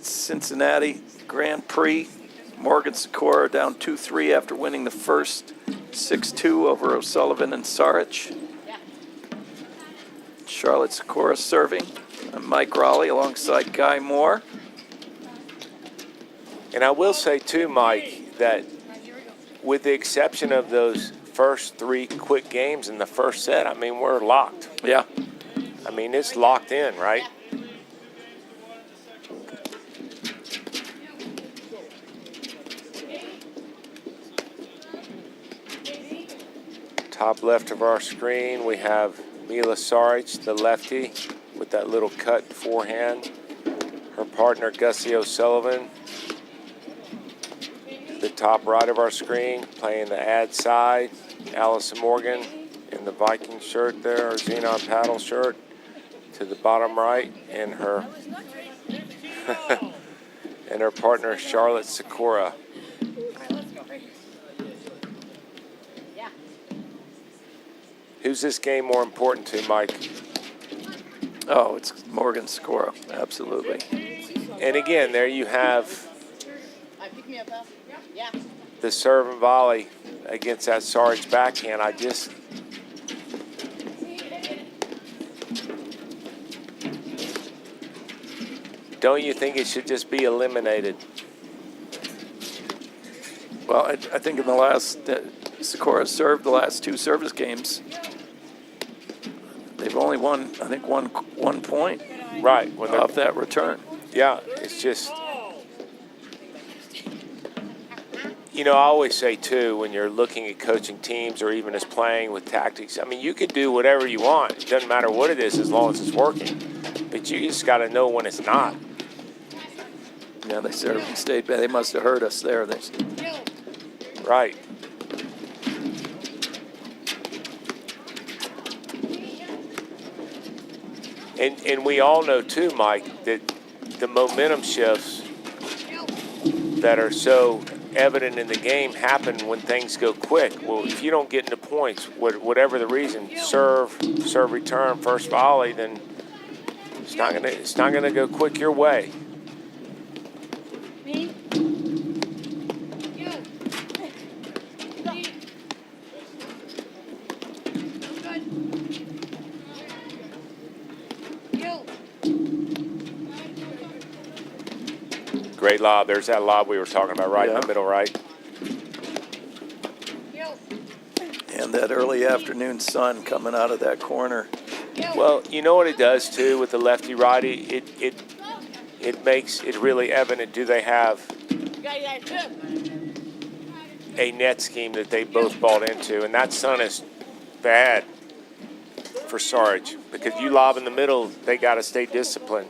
Cincinnati Grand Prix. Morgan Sikora down 2-3 after winning the first 6-2 over O'Sullivan and Saric. Charlotte Sikora serving. And Mike Raleigh alongside Guy Moore. And I will say too, Mike, that with the exception of those first 3 quick games in the first set, I mean, we're locked. Yeah. I mean, it's locked in, right? Top left of our screen, we have Mila Saric, the lefty, with that little cut forehand. Her partner, Gussie O'Sullivan. The top right of our screen, playing the ad side, Allison Morgan in the Viking shirt there, or Xenon paddle shirt, to the bottom right, and her and her partner, Charlotte Sikora. Who's this game more important to, Mike? Oh, it's Morgan Sikora, absolutely. And again, there you have the serve and volley against that Saric backhand. Don't you think it should just be eliminated? Well, I think in the last, Sikora served the last 2 service games. They've only won, I think, one point Right. off that return. Yeah, it's just, you know, I always say too, when you're looking at coaching teams or even as playing with tactics, I mean, you could do whatever you want. It doesn't matter what it is as long as it's working. But you just got to know when it's not. Yeah, they served and stayed back. They must have heard us there. Right. And we all know too, Mike, that the momentum shifts that are so evident in the game happen when things go quick. Well, if you don't get into points, whatever the reason, serve return, first volley, then it's not gonna go quick your way. Great lob. There's that lob we were talking about right in the middle, right? And that early afternoon sun coming out of that corner. Well, you know what it does too with the lefty-righty? It makes it really evident. Do they have a net scheme that they both bought into? And that sun is bad for Saric because you lob in the middle, they got to stay disciplined.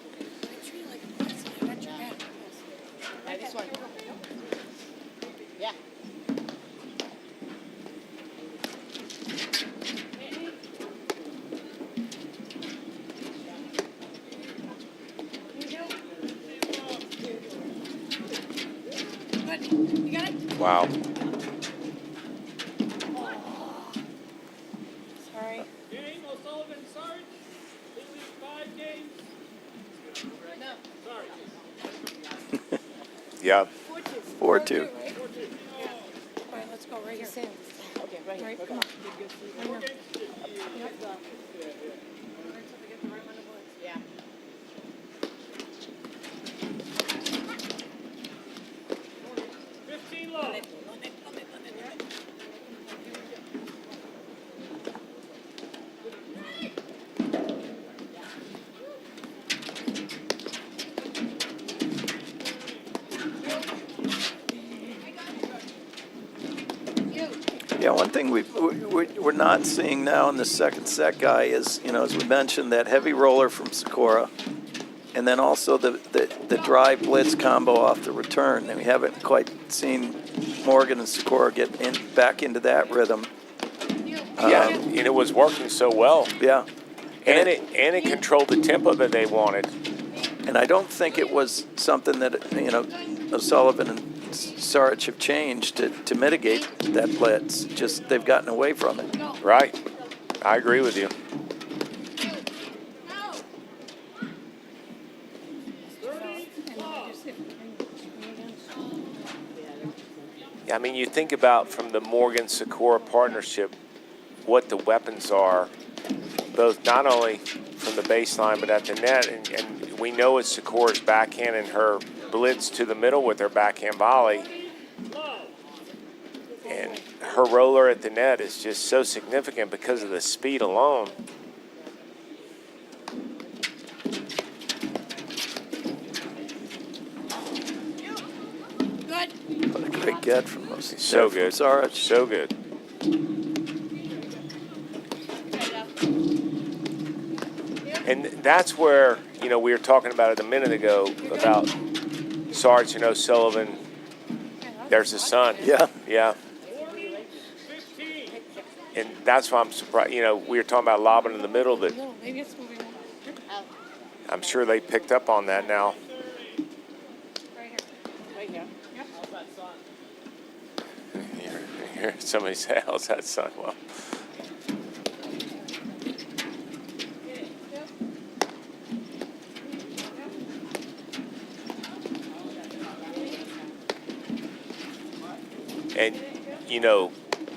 Wow. Sorry. Game O'Sullivan Sarge. They lead 5 games. No. Sorry. Yeah. 4-2. All right, let's go right here. Okay, right. Come on. Yeah. 15 love. Yeah, one thing we're not seeing now in the second set, Guy, is, you know, as we mentioned, that heavy roller from Sikora, and then also the drive blitz combo off the return. And we haven't quite seen Morgan and Sikora get back into that rhythm. Yeah, and it was working so well. Yeah. And it controlled the tempo that they wanted. And I don't think it was something that, you know, O'Sullivan and Saric have changed to mitigate that blitz. Just they've gotten away from it. Right. I agree with you. Yeah, I mean, you think about from the Morgan-Sikora partnership what the weapons are, both not only from the baseline but at the net. And we know it's Sikora's backhand and her blitz to the middle with her backhand volley. And her roller at the net is just so significant because of the speed alone. What a great get from those. So good. Saric. So good. And that's where, you know, we were talking about it a minute ago about Saric and O'Sullivan. There's the sun. Yeah. Yeah. And that's why I'm surprised. You know, we were talking about lobbing in the middle, but I'm sure they picked up on that now. You hear somebody say, how's that sun? Well, and, you know,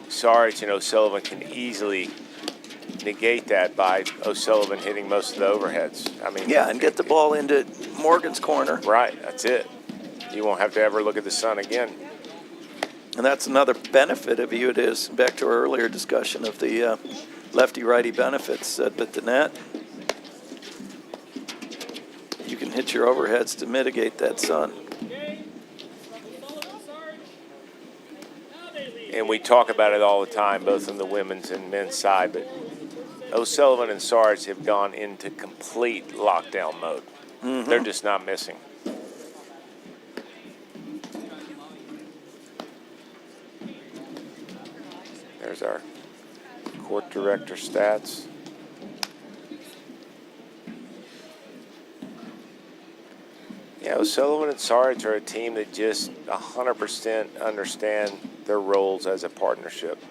Saric and O'Sullivan can easily negate that by O'Sullivan hitting most of the overheads. I mean, Yeah, and get the ball into Morgan's corner. right, that's it. You won't have to ever look at the sun again. And that's another benefit of you. It is back to our earlier discussion of the lefty-righty benefits at the net. You can hit your overheads to mitigate that sun. And we talk about it all the time, both on the women's and men's side, but O'Sullivan and Saric have gone into complete lockdown mode. Mm-hmm. They're just not missing. There's our court director stats. Yeah, O'Sullivan and Saric are a team that just 100% understand their roles as a partnership.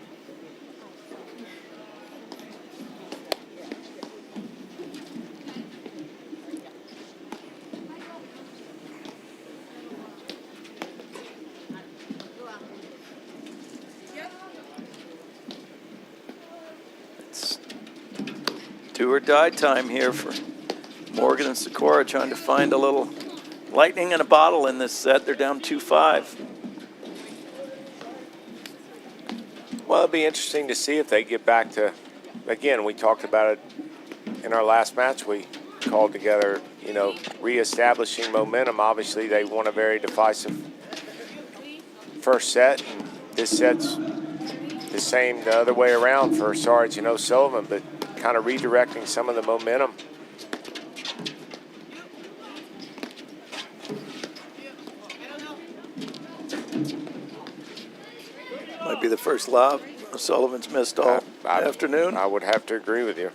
It's do or die time here for Morgan and Sikora, trying to find a little lightning in a bottle in this set. They're down 2-5. Well, it'll be interesting to see if they get back to, again, we talked about it in our last match we called together, you know, reestablishing momentum. Obviously, they won a very decisive first set, and this set's the same the other way around for Saric and O'Sullivan, but kind of redirecting some of the momentum. Might be the first lob O'Sullivan's missed all afternoon. I would have to agree with you.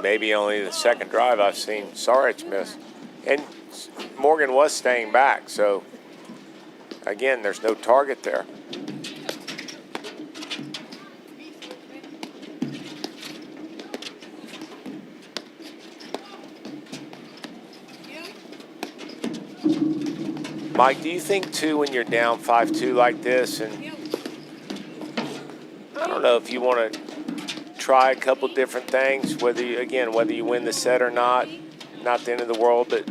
Maybe only the second drive I've seen Saric miss. And Morgan was staying back, so again, there's no target there. Mike, do you think, too, when you're down 5-2 like this, and I don't know if you want to try a couple different things, whether you win the set or not the end of the world, but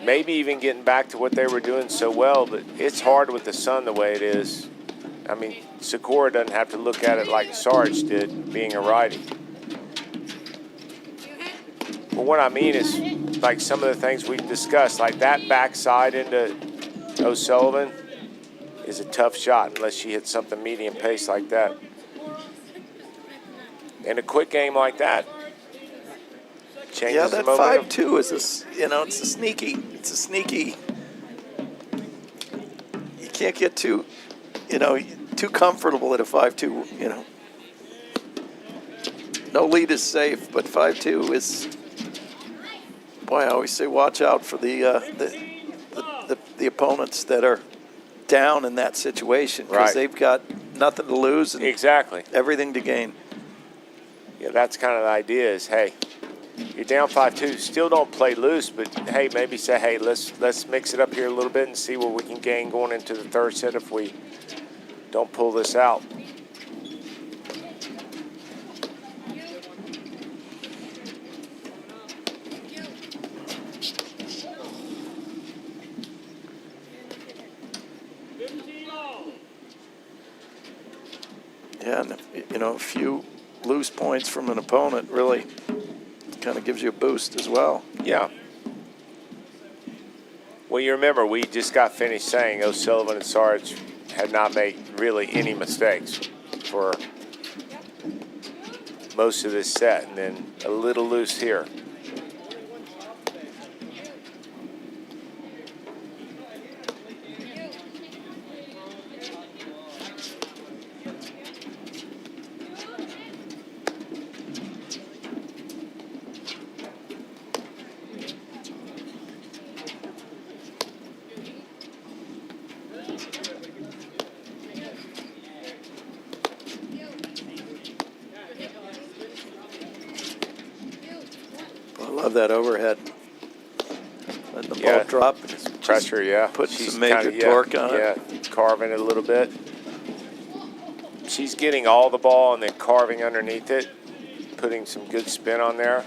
maybe even getting back to what they were doing so well, but it's hard with the sun the way it is. I mean, Sakura doesn't have to look at it like Saric did, being a righty. But what I mean is, like some of the things we've discussed, like that backside into O'Sullivan is a tough shot unless she hits something medium pace like that. And a quick game like that changes Yeah, the that momentum. 5-2 is it's a sneaky. You can't get too comfortable at a 5-2, no lead is safe, but 5-2 is. Boy, I always say watch out for the opponents that are down in that situation because Right. they've got nothing to lose and Exactly. everything to gain. Yeah, that's kind of the idea is, hey, you're down 5-2, still don't play loose, but hey, maybe say, hey, let's mix it up here a little bit and see what we can gain going into the third set if we don't pull this out. Yeah, and a few loose points from an opponent really kind of gives you a boost as well. Yeah. Well, you remember we just got finished saying O'Sullivan and Saric had not made really any mistakes for most of this set, and then a little loose here. I love that overhead. Letting the Yeah. ball drop. Pressure, yeah. Putting She's some major kinda, torque on it. Yeah, carving it a little bit. She's getting all the ball and then carving underneath it, putting some good spin on there.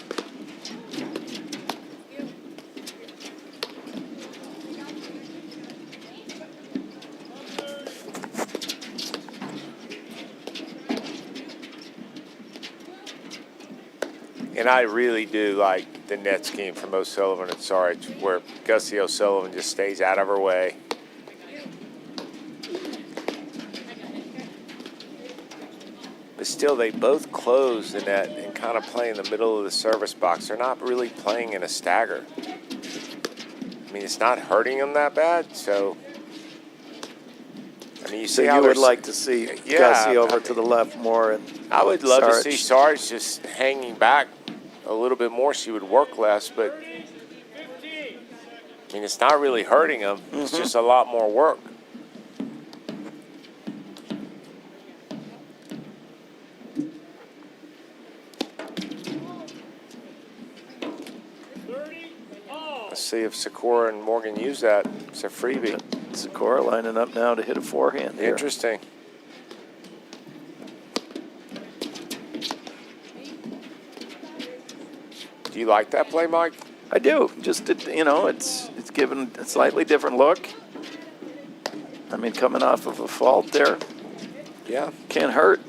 And I really do like the net scheme from O'Sullivan and Saric, where Gussie O'Sullivan just stays out of her way. But still, they both close the net and kind of play in the middle of the service box. They're not really playing in a stagger. I mean, it's not hurting them that bad, so. I mean, you So see how you would they're- like to see Yeah, Gussie over to the left more, and I would love to see Saric. Sarge just hanging back a little bit more. She would work less, but I mean, it's not really hurting them. It's just a lot more work. Let's see if Sikora and Morgan use that. It's a freebie. Sikora lining up now to hit a forehand here. Interesting. Do you like that play, Mike? I do. Just it's given a slightly different look. I mean, coming off of a fault there Yeah. can't hurt.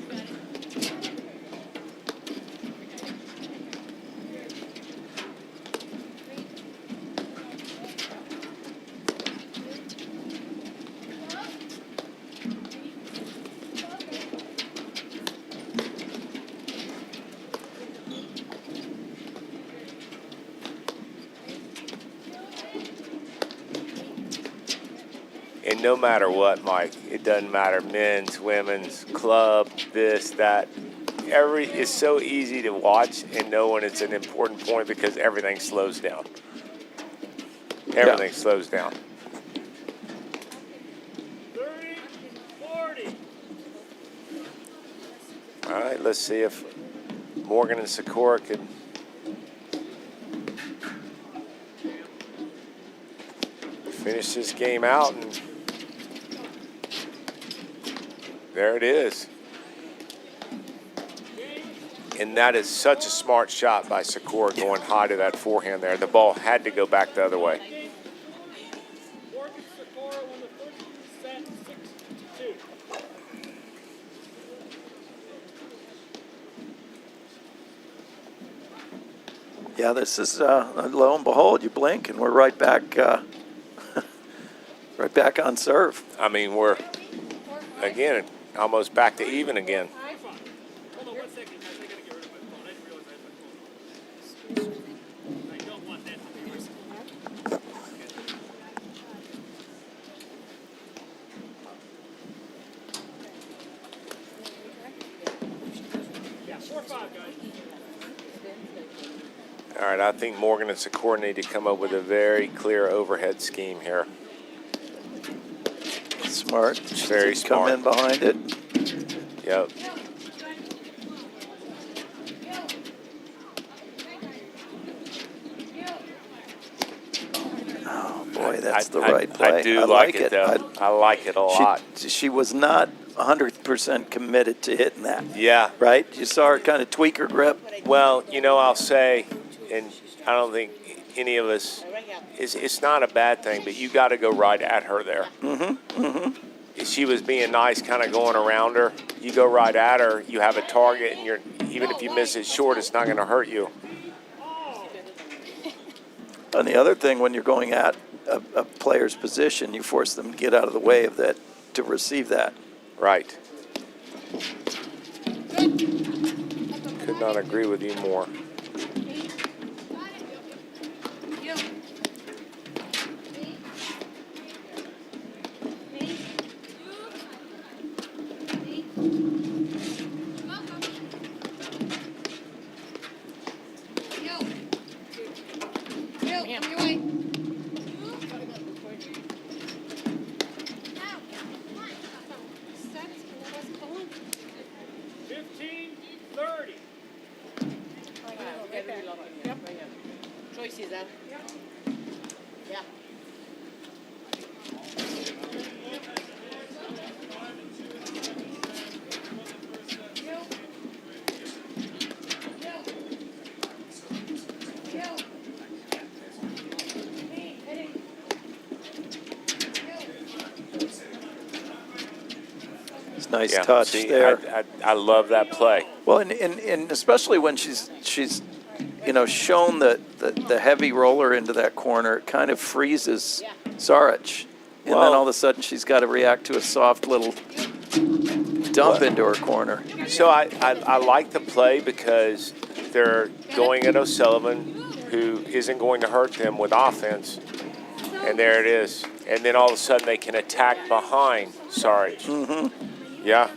And no matter what, Mike, it doesn't matter, men's, women's, club, this, that. It's so easy to watch and know when it's an important point because everything slows down. Everything slows down. 30, 40. All right, let's see if Morgan and Sikora could finish this game out. And there it is. And that is such a smart shot by Sakura going high to that forehand there. The ball had to go back the other way. Morgan Sikora won the first set 6-2. Yeah, this is lo and behold, you blink and we're right back, right back on serve. I mean, we're, again, almost back to even again. Hold on 1 second, guys. I gotta get rid of my phone. I didn't realize I had my phone. I don't want that to be risky. Yeah, 4-5, guys. All right, I think Morgan and Sikora need to come up with a very clear overhead scheme here. Smart. Very Just come smart. in behind it. Yep. Oh boy, that's the right play. I do like it though. I like it a lot. She was not 100% committed to hitting that. Yeah. Right? You saw her kind of tweak her grip. Well, you know, I'll say, and I don't think any of us, it's not a bad thing, but you got to go right at her there. If she was being nice, kind of going around her, you go right at her, you have a target, and even if you miss it short, it's not going to hurt you. And the other thing, when you're going at a player's position, you force them to get out of the way of that to receive that. Right. Could not agree with you more. Nice touch there. I love that play. Well, and especially when she's shown the heavy roller into that corner, it kind of freezes Saric. And then all of a sudden she's got to react to a soft little dump into her corner. So I like the play because they're going at O'Sullivan, who isn't going to hurt them with offense. And there it is. And then all of a sudden they can attack behind Saric. Yeah.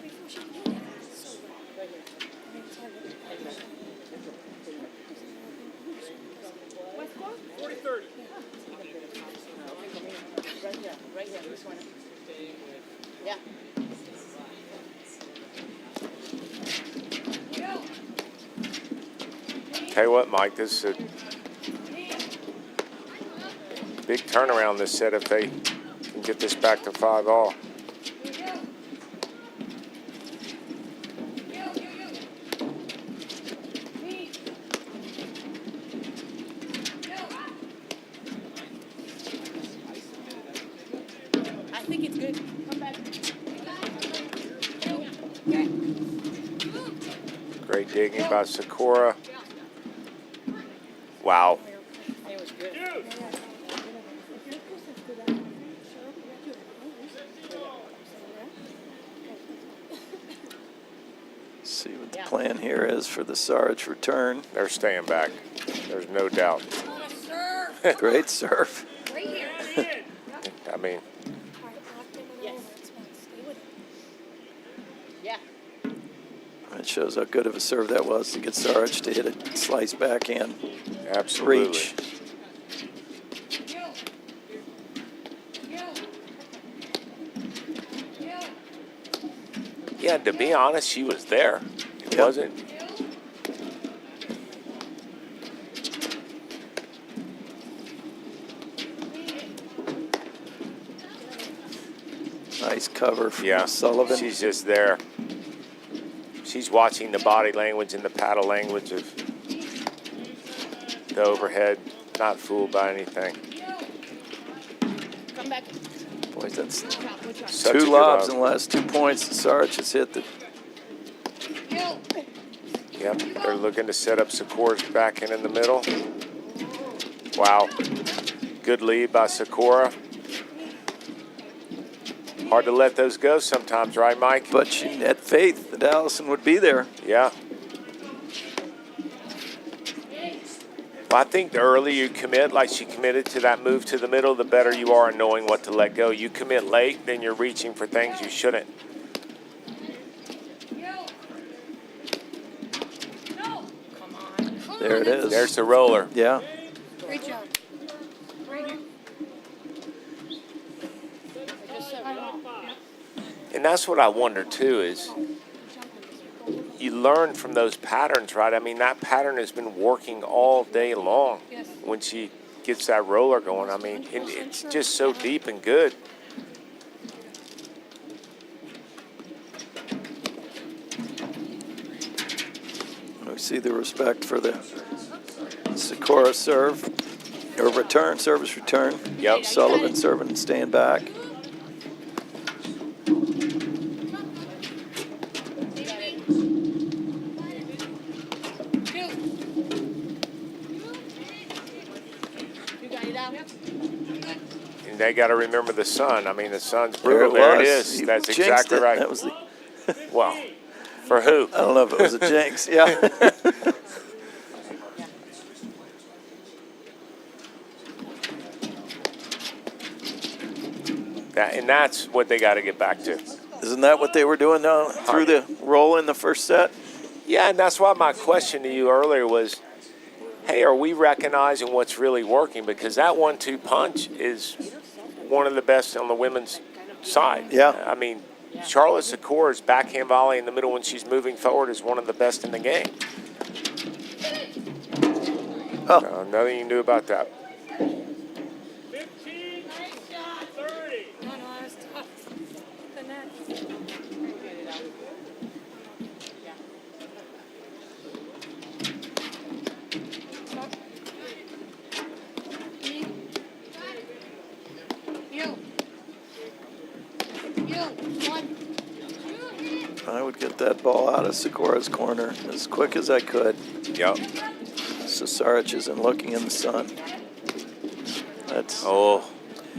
Tell you what, Mike, this is a big turnaround this set if they can get this back to 5-all. I think it's good. Come back. Great digging by Sakura. Wow. It was good. See what the plan here is for the Saric return. They're staying back. There's no doubt. Great serve. Right here. I mean, Yes. Yeah. It shows how good of a serve that was to get Saric to hit a slice backhand. absolutely. Reach. Yeah, to be honest, she was there. It Yep. wasn't. Nice cover from Yeah, Sullivan. she's just there. She's watching the body language and the paddle language of the overhead, not fooled by anything. Come back. Boy, that's Such a two good lobs lob. in the last 2 points. Saric has hit the. Yep, they're looking to set up Sakura's backhand in the middle. Wow. Good lead by Sikora. Hard to let those go sometimes, right, Mike? But she had faith that Allison would be there. Yeah. Well, I think the earlier you commit, like she committed to that move to the middle, the better you are in knowing what to let go. You commit late, then you're reaching for things you shouldn't. There it is. There's the roller. Yeah. Great job. Right here. Just set it off. And that's what I wonder too is you learn from those patterns, right? I mean, that pattern has been working all day long Yes. when she gets that roller going. I mean, and it's just so deep and good. We see the respect for the Sikora serve, or return, service return. Yep. Sullivan serving and staying back. You got it out? And they got to remember the sun. I mean, the sun's There brutal. There it was. is. You That's jinxed exactly it. right. That was the, Well, for who? I don't know if it was a jinx. Yeah. And that's what they got to get back to. Isn't that what they were doing through the roll in the first set? Yeah, and that's why my question to you earlier was, hey, are we recognizing what's really working? Because that 1-2 punch is one of the best on the women's side. Yeah. I mean, Charlotte Sakura's backhand volley in the middle when she's moving forward is one of the best in the game. Oh. Nothing you can do about that. 15, 30. No, that was tough. The net. One. I would get that ball out of Sikora's corner as quick as I could. Yep. So Saric isn't looking in the sun. That's Oh,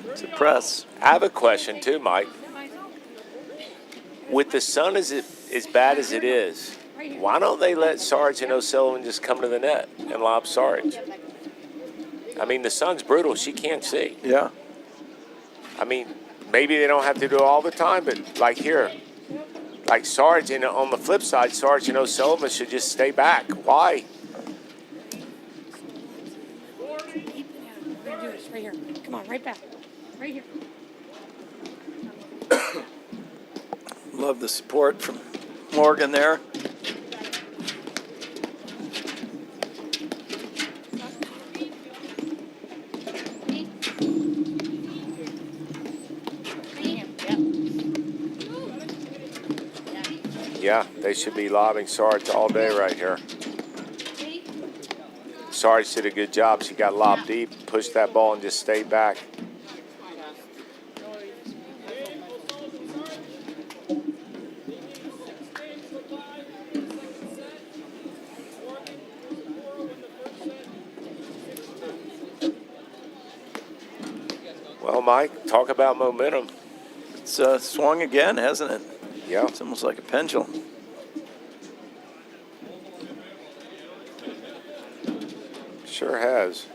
it's a press. I have a question too, Mike. With the sun as bad as it is, why don't they let Sarge and O'Sullivan just come to the net and lob Sarge? I mean, the sun's brutal. She can't see. Yeah. I mean, maybe they don't have to do it all the time, but like here, like Sarge, and on the flip side, Sarge and O'Sullivan should just stay back. Why? We're gonna do this right here. Come on, right back. Right here. Love the support from Morgan there. Yeah, they should be lobbing Sarge all day right here. Sarge did a good job. She got lobbed deep, pushed that ball, and just stayed back. Well, Mike, talk about momentum. It's swung again, hasn't it? Yeah. It's almost like a pendulum. Sure has.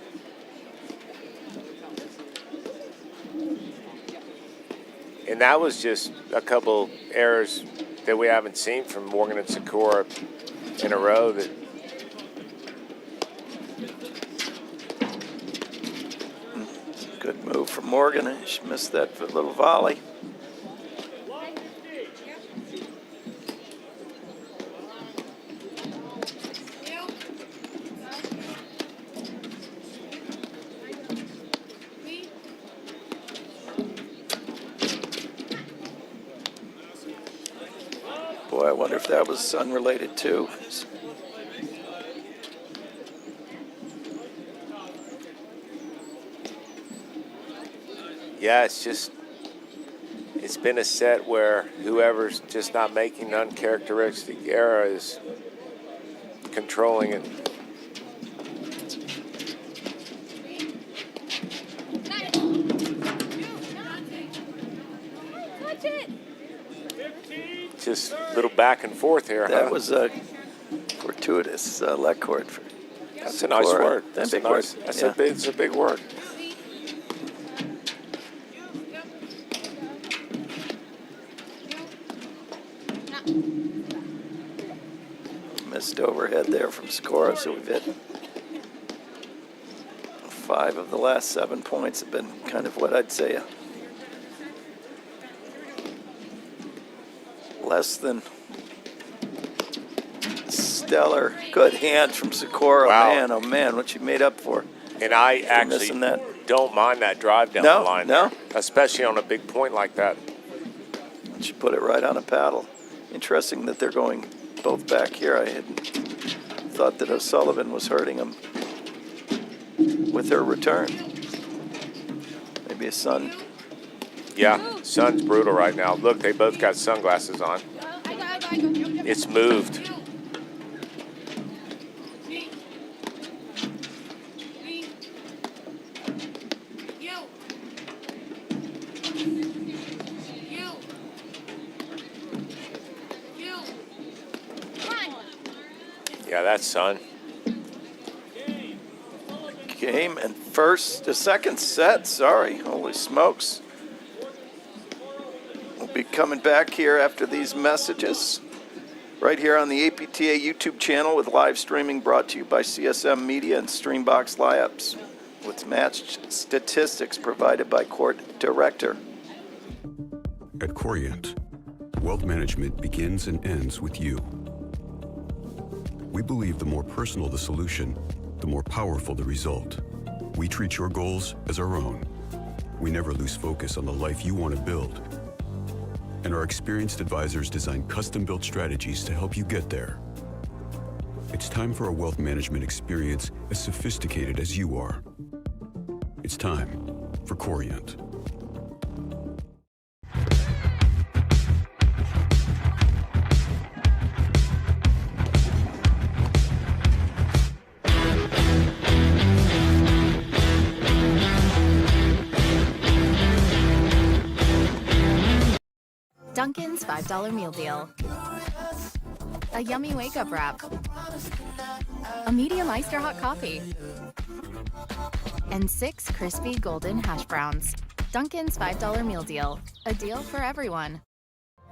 And that was just a couple errors that we haven't seen from Morgan and Sikora in a row. That Good move from Morgan. She missed that little volley. Boy, I wonder if that was unrelated too. yeah, it's been a set where whoever's just not making an uncharacteristic error is controlling it. Touch it. Just a little back and forth here. That huh? was a fortuitous leg cord for That's a nice Sakura. word. That's That's a big word. Yeah. It's a big word. Missed overhead there from Sikora, so we've hit 5 of the last 7 points have been kind of what I'd say less than stellar. Good hand from Sikora. Wow. Man, oh man, what she made up for. And I actually missing that. don't mind that drive down No, the line, no. there, especially on a big point like that. She put it right on a paddle. Interesting that they're going both back here. I had thought that O'Sullivan was hurting him with her return. Maybe a sun. Yeah, sun's brutal right now. Look, they both got sunglasses on. It's moved. Yeah, that's sun. Game and the second set, sorry, holy smokes. We'll be coming back here after these messages, right here on the APTA YouTube channel with live streaming brought to you by CSM Media and Streambox Layups, with matched statistics provided by Court Director. At Corient, wealth management begins and ends with you. We believe the more personal the solution, the more powerful the result. We treat your goals as our own. We never lose focus on the life you want to build. And our experienced advisors design custom-built strategies to help you get there. It's time for a wealth management experience as sophisticated as you are. It's time for Corient. Dunkin's $5 meal deal. A yummy wake-up wrap. A medium iced or hot coffee. And 6 crispy golden hash browns. Dunkin's $5 meal deal. A deal for everyone.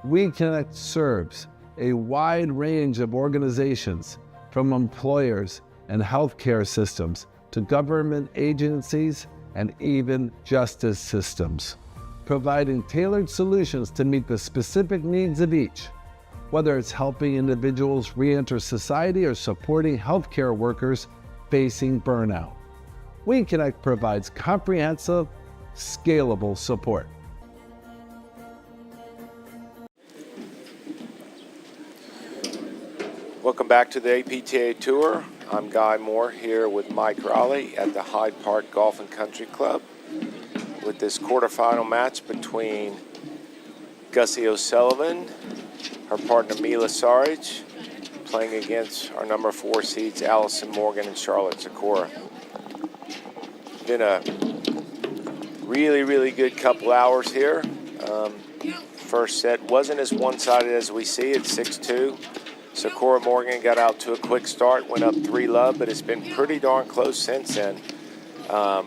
WeConnect serves a wide range of organizations, from employers and healthcare systems to government agencies and even justice systems, providing tailored solutions to meet the specific needs of each, whether it's helping individuals re-enter society or supporting healthcare workers facing burnout. WeConnect provides comprehensive, scalable support. Welcome back to the APTA Tour. I'm Guy Moore here with Mike Raleigh at the Hyde Park Golf and Country Club with this quarterfinal match between Gussie O'Sullivan, her partner Mila Saric, playing against our number 4 seeds Allison Morgan and Charlotte Sakura. Been a really, really good couple hours here. First set wasn't as one-sided as we see it, 6-2. Sakura Morgan got out to a quick start, went up 3-love, but it's been pretty darn close since then. I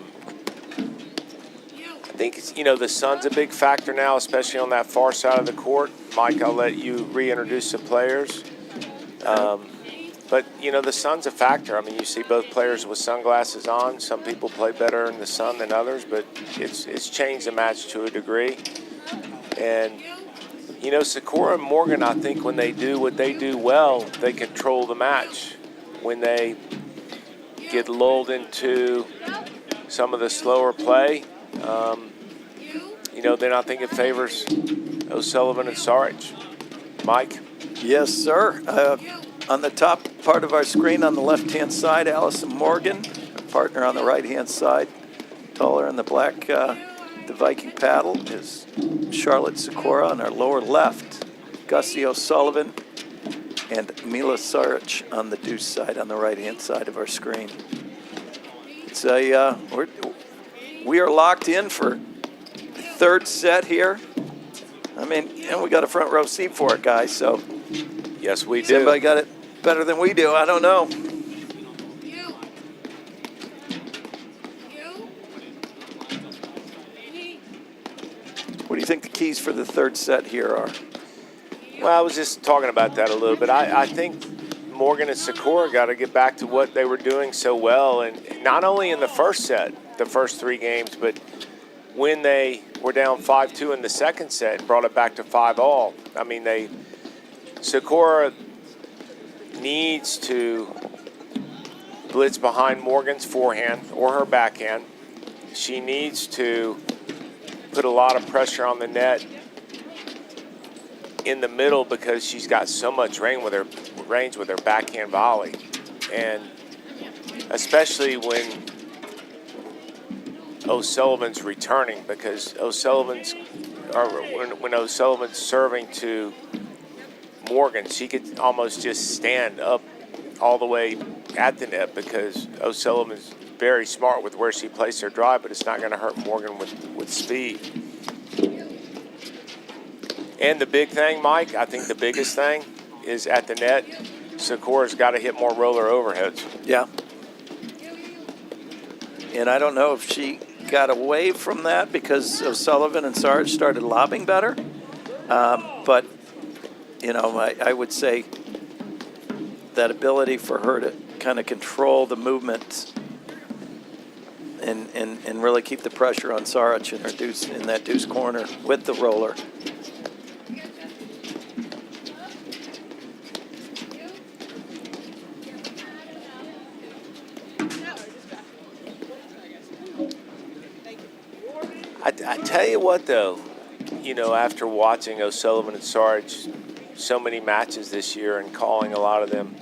think the sun's a big factor now, especially on that far side of the court. Mike, I'll let you reintroduce the players. But the sun's a factor. I mean, you see both players with sunglasses on. Some people play better in the sun than others, but it's changed the match to a degree. And Sakura and Morgan, I think when they do what they do well, they control the match. When they get lulled into some of the slower play, then I think it favors O'Sullivan and Saric. Mike? Yes, sir. On the top part of our screen on the left-hand side, Allison Morgan, her partner on the right-hand side, taller in the black, the Viking paddle, is Charlotte Sikora. On our lower left, Gussie O'Sullivan and Mila Saric on the deuce side on the right-hand side of our screen. It's we are locked in for the third set here. I mean, we got a front row seat for it, guys, so. Yes, we do. Somebody got it better than we do. I don't know. What do you think the keys for the third set here are? Well, I was just talking about that a little bit. I think Morgan and Sakura got to get back to what they were doing so well, and not only in the first set, the first 3 games, but when they were down 5-2 in the second set and brought it back to 5-all, I mean, Sikora needs to blitz behind Morgan's forehand or her backhand. She needs to put a lot of pressure on the net in the middle because she's got so much range with her backhand volley. And especially when O'Sullivan's returning, because when O'Sullivan's serving to Morgan, she could almost just stand up all the way at the net because O'Sullivan's very smart with where she placed her drive, but it's not going to hurt Morgan with speed. And the big thing, Mike, I think the biggest thing is at the net, Sikora's got to hit more roller overheads. Yeah. And I don't know if she got away from that because O'Sullivan and Saric started lobbing better. But, you know, I would say that ability for her to kind of control the movement and really keep the pressure on Saric in her deuce, in that deuce corner with the roller. I tell you what, though, you know, after watching O'Sullivan and Saric so many matches this year and calling a lot of them,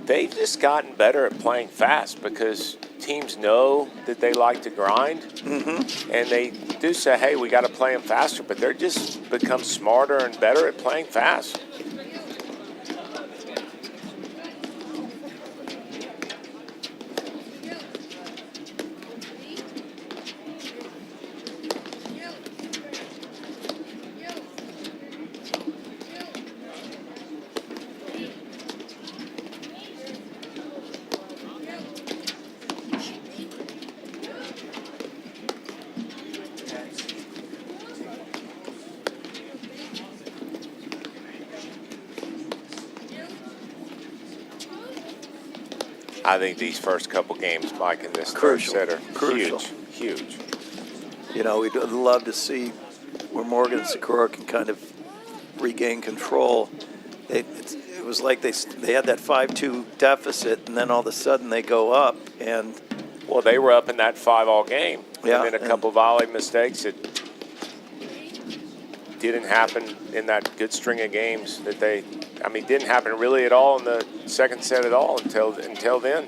they've just gotten better at playing fast because teams know that they like to grind, and they do say, hey, we got to play them faster, but they're just become smarter and better at playing fast. I think these first couple games, Mike, in this third set are huge. You know, we'd love to see where Morgan and Sakura can kind of regain control. It was like they had that 5-2 deficit, and then all of a sudden they go up. And well, they were up in that 5-all game. Yeah, and then a couple volley mistakes that didn't happen in that good string of games that they. I mean, didn't happen really at all in the second set at all until then.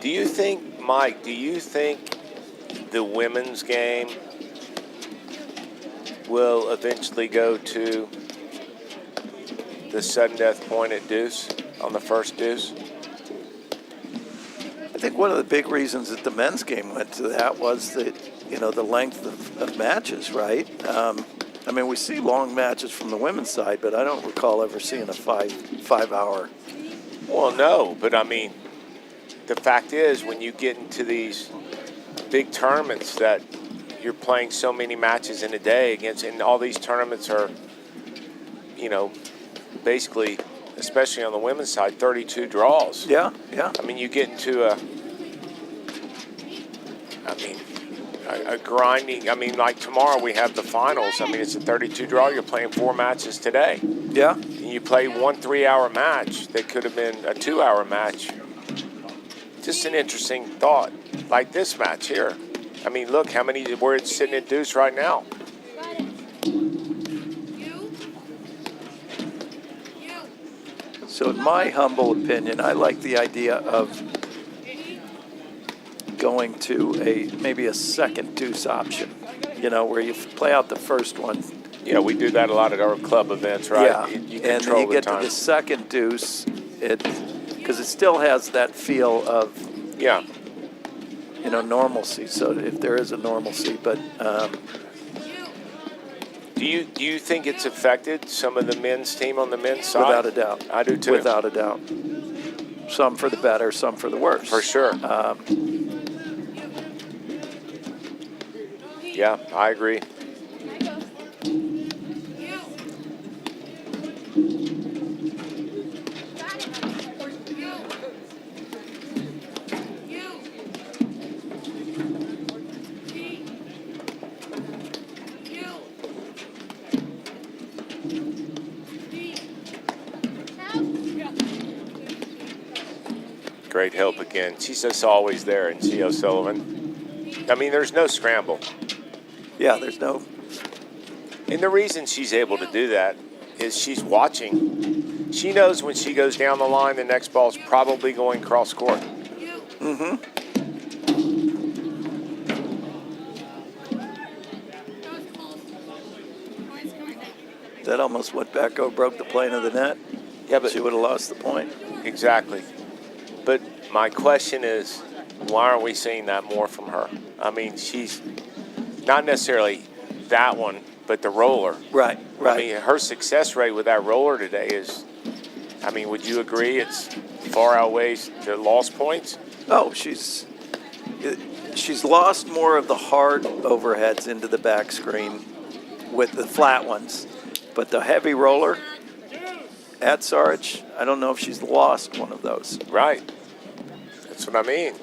Do you think, Mike, the women's game will eventually go to the sudden death point at deuce on the first deuce? I think one of the big reasons that the men's game went to that was that, you know, the length of matches, right? I mean, we see long matches from the women's side, but I don't recall ever seeing a five-hour. Well, no, but I mean, the fact is when you get into these big tournaments that you're playing so many matches in a day and all these tournaments are, you know, basically, especially on the women's side, 32 draws. Yeah. I mean, you get into a grinding. I mean, like tomorrow we have the finals. I mean, it's a 32 draw. You're playing 4 matches today. Yeah. And you play 1 3-hour match that could have been a 2-hour match. Just an interesting thought, like this match here. I mean, look how many we're sitting at deuce right now. So in my humble opinion, I like the idea of going to maybe a second deuce option, you know, where you play out the first one. Yeah, we do that a lot at our club events, right? Yeah, you and then you get to the second deuce, because it still has that feel of, you know, normalcy. So if there is a normalcy, but do you think it's affected some of the men's team on the men's side? Without a doubt. I do too. Without a doubt. some for the better, some for the worse. For sure. Yeah, I agree. Great help again. She's just always there, and she, O'Sullivan. I mean, there's no scramble. Yeah, there's no. And the reason she's able to do that is she's watching. She knows when she goes down the line, the next ball's probably going cross court. Mm-hmm. That almost went back over, broke the plane of the net. Yeah, but she would have lost the point. Exactly. But my question is, why aren't we seeing that more from her? I mean, she's not necessarily that one, but the roller. Right, right. I mean, her success rate with that roller today is, I mean, would you agree it's far outweighs the lost points? Oh, she's lost more of the hard overheads into the back screen with the flat ones. But the heavy roller at Saric, I don't know if she's lost one of those. Right. That's what I mean.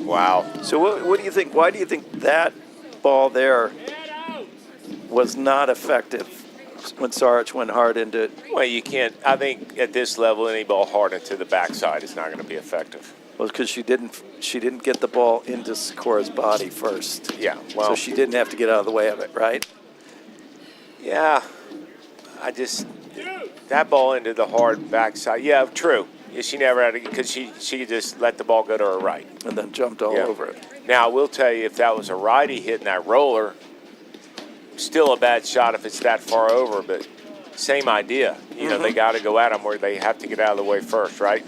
Wow. So what do you think? Why do you think that ball there was not effective when Saric went hard into it? Well, you can't. I think at this level, any ball hard into the backside is not going to be effective. Well, because she didn't get the ball into Sikura's body first. Yeah. Well, so she didn't have to get out of the way of it, right? Yeah. That ball into the hard backside. Yeah, true. Yeah, she never had to, because she could just let the ball go to her right. And then jumped all over it. Now, I will tell you, if that was a righty hitting that roller, still a bad shot if it's that far over, but same idea. You know, they got to go at them where they have to get out of the way first, right?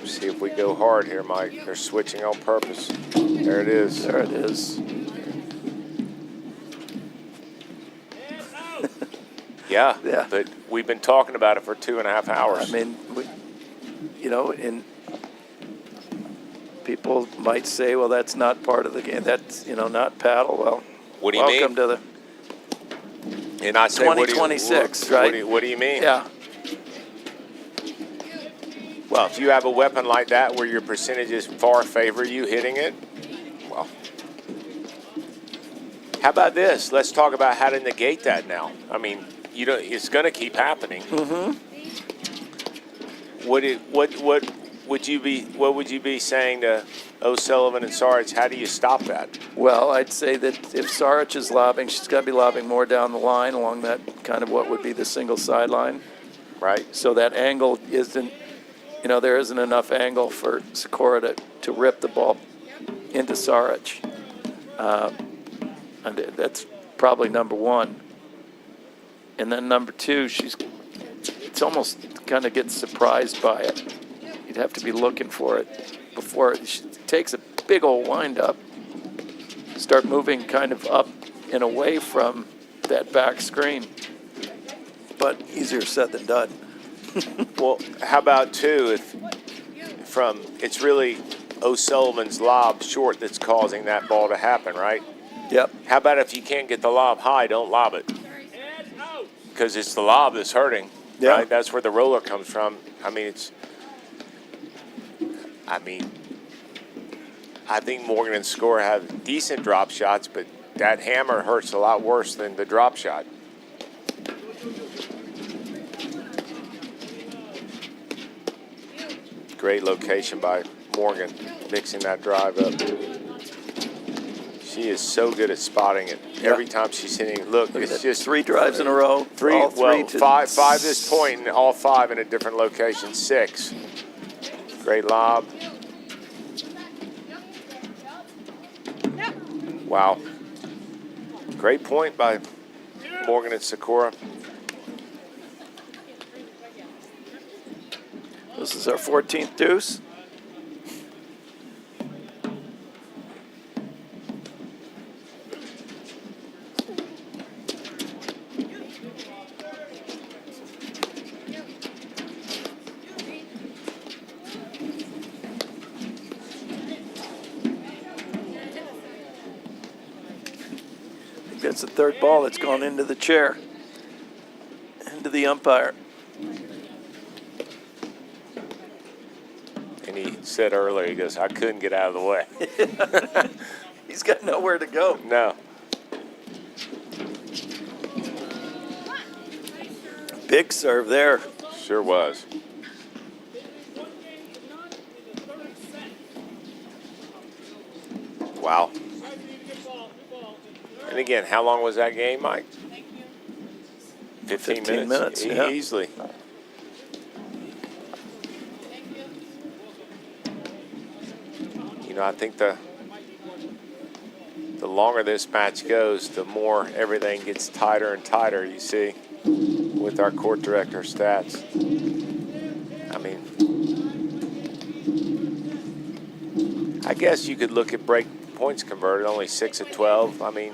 See if we go hard here, Mike. They're switching on purpose. There it is. There it is. Yeah, Yeah. but we've been talking about it for 2.5 hours. I mean, and people might say, well, that's not part of the game. That's, not paddle. Well, What do you mean? welcome to the And I say, 2026, right? What do you mean? Yeah. Well, if you have a weapon like that where your percentages far favor you hitting it, well, how about this? Let's talk about how to negate that now. I mean, it's going to keep happening. Mm-hmm. What would you be saying to O'Sullivan and Saric? How do you stop that? Well, I'd say that if Saric is lobbing, she's got to be lobbing more down the line along that kind of what would be the single sideline. Right. So that angle isn't, there isn't enough angle for Sikora to rip the ball into Saric. And that's probably number one. And then number two, it's almost kind of gets surprised by it. You'd have to be looking for it before she takes a big old wind up, start moving kind of up and away from that back screen. But easier said than done. Well, how about too, it's really O'Sullivan's lob short that's causing that ball to happen, right? Yep. How about if you can't get the lob high, don't lob it? Because it's the lob that's hurting, right? That's where the roller comes from. I think Morgan and Sikora have decent drop shots, but that hammer hurts a lot worse than the drop shot. Great location by Morgan mixing that drive up. She is so good at spotting it. Every time she's hitting, look it's just 3 drives in a row. All three to five this point, and all 5 in a different location. 6. Great lob. Wow. Great point by Morgan and Sikora. This is our 14th deuce. That's the 3rd ball that's gone into the chair, into the umpire. And he said earlier, he goes, I couldn't get out of the way. He's got nowhere to go. No. Big serve there. Sure was. Wow. And again, how long was that game, Mike? 15 minutes, yeah. Easily. You know, I think the longer this match goes, the more everything gets tighter and tighter, you see, with our court director stats. I mean, I guess you could look at break points converted, only 6 of 12. I mean,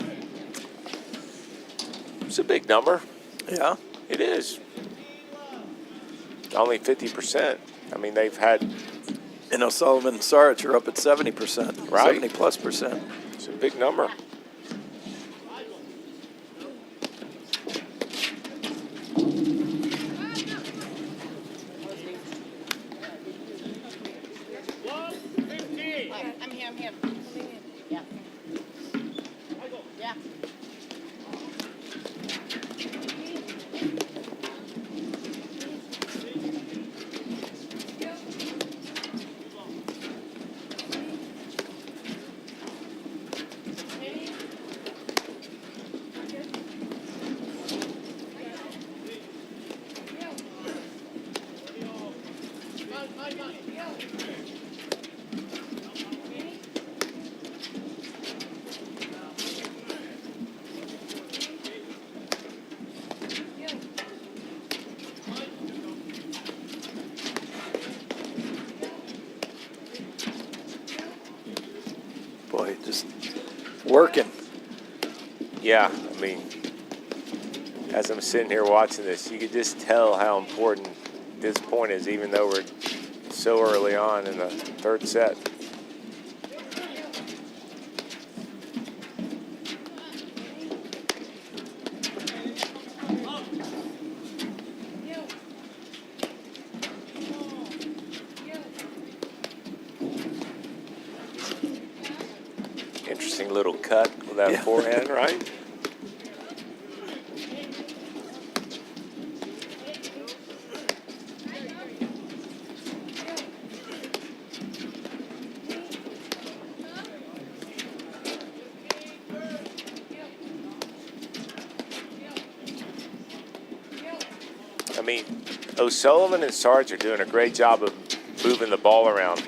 it's a big number. Yeah. It is. Only 50%. I mean, they've had... You know, Sullivan and Saric are up at 70%. Right. 70+%. It's a big number. I'm here. Yeah. Yeah. Boy, just working. Yeah, I mean, as I'm sitting here watching this, you could just tell how important this point is, even though we're so early on in the 3rd set. Interesting little cut with that forehand, right? I mean, O'Sullivan and Sarge are doing a great job of moving the ball around.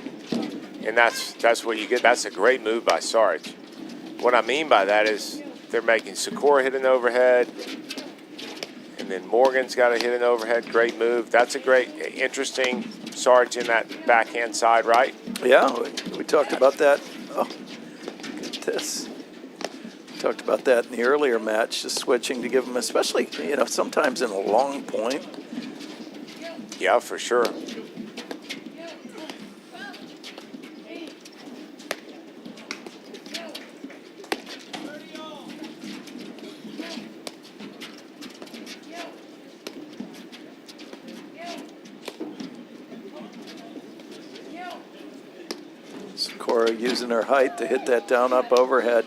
And that's what you get. That's a great move by Sarge. What I mean by that is they're making Sikora hit an overhead, and then Morgan's got to hit an overhead. Great move. That's a great, interesting Sarge in that backhand side, right? Yeah, we talked about that. Oh, look at this. We talked about that in the earlier match, just switching to give them, especially, you know, sometimes in a long point. Yeah, for sure. Sikora using her height to hit that down up overhead.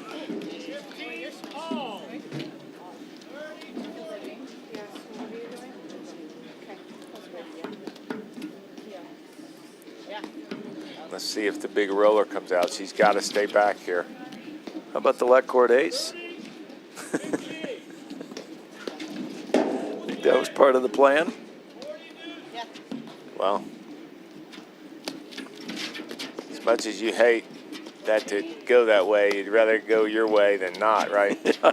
Let's see if the big roller comes out. She's got to stay back here. How about the left court ace? Think that was part of the plan? Well, as much as you hate that to go that way, you'd rather go your way than not, right? Yeah.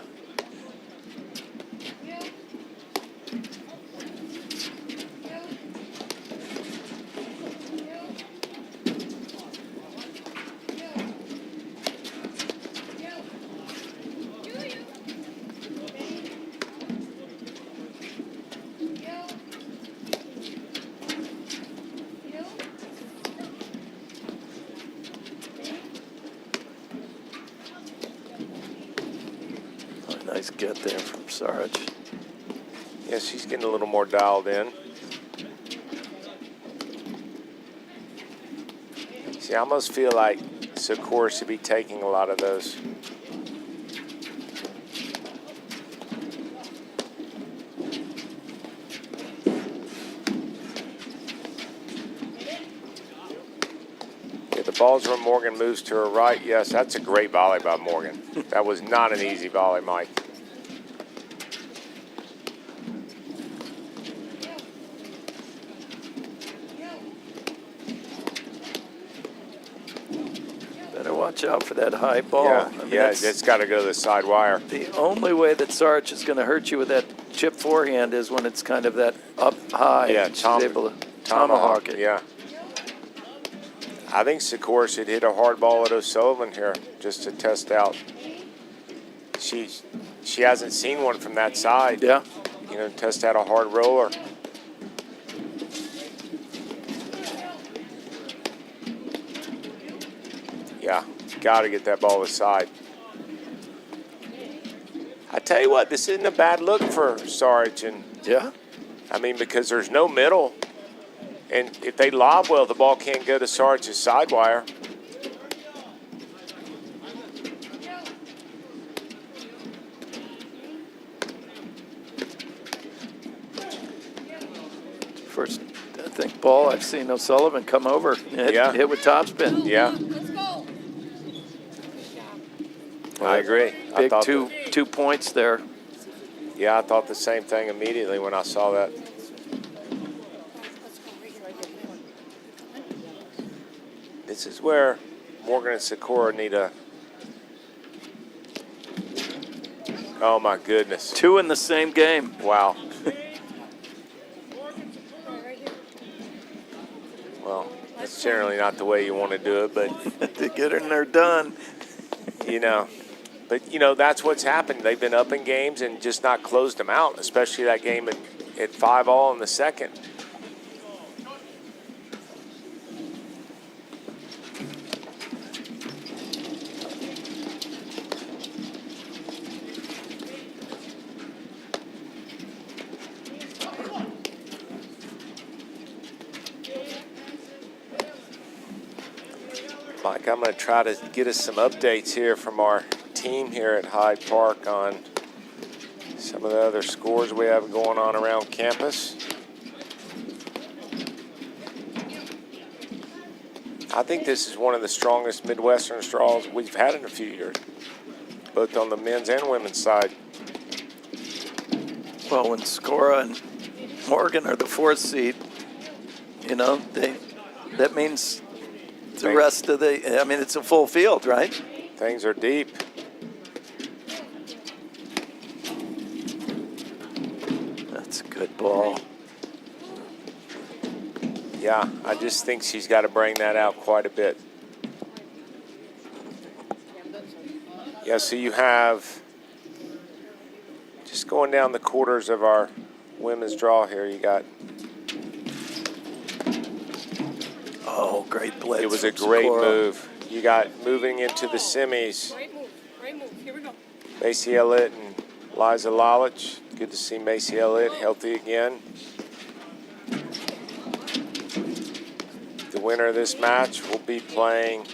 Nice get there from Saric. Yeah, she's getting a little more dialed in. See, I almost feel like Sikora should be taking a lot of those. Yeah, the ball's where Morgan moves to her right. Yes, that's a great volley by Morgan. That was not an easy volley, Mike. Better watch out for that high ball. Yeah, I mean, yeah, that's it's got to go to the side wire. the only way that Saric is going to hurt you with that chip forehand is when it's kind of that up high. Yeah, She's able to tomahawk it. Yeah. I think Sikora should hit a hard ball at O'Sullivan here just to test out. She hasn't seen one from that side. Yeah. You know, test out a hard roller. Yeah, got to get that ball aside. I tell you what, this isn't a bad look for Saric. And Yeah. I mean, because there's no middle. And if they lob well, the ball can't go to Saric's side wire. First, I think, ball I've seen O'Sullivan come over and hit with topspin. Yeah, Let's go. I agree. I Big thought 2 points there. Yeah, I thought the same thing immediately when I saw that. This is where Morgan and Sikora need a... Oh, my goodness. 2 in the same game. Wow. Well, that's generally not the way you want to do it, but, To get in there done. you know. But, you know, that's what's happened. They've been up in games and just not closed them out, especially that game at 5-all in the second. Mike, I'm going to try to get us some updates here from our team here at Hyde Park on some of the other scores we have going on around campus. I think this is one of the strongest Midwestern draws we've had in a few years, both on the men's and women's side. Well, when Sikora and Morgan are the 4th seed, you know, that means the rest of the, I mean, it's a full field, right? Things are deep. That's a good ball. Yeah, I just think she's got to bring that out quite a bit. Yeah, so you have, just going down the quarters of our women's draw here, you got. Oh, great blitz. It was a from great Sikora. move. You got moving into the semis, Great move. Great move. Here we go. Macy Elliott and Liza Lalich. Good to see Macy Elliott healthy again. The winner of this match will be playing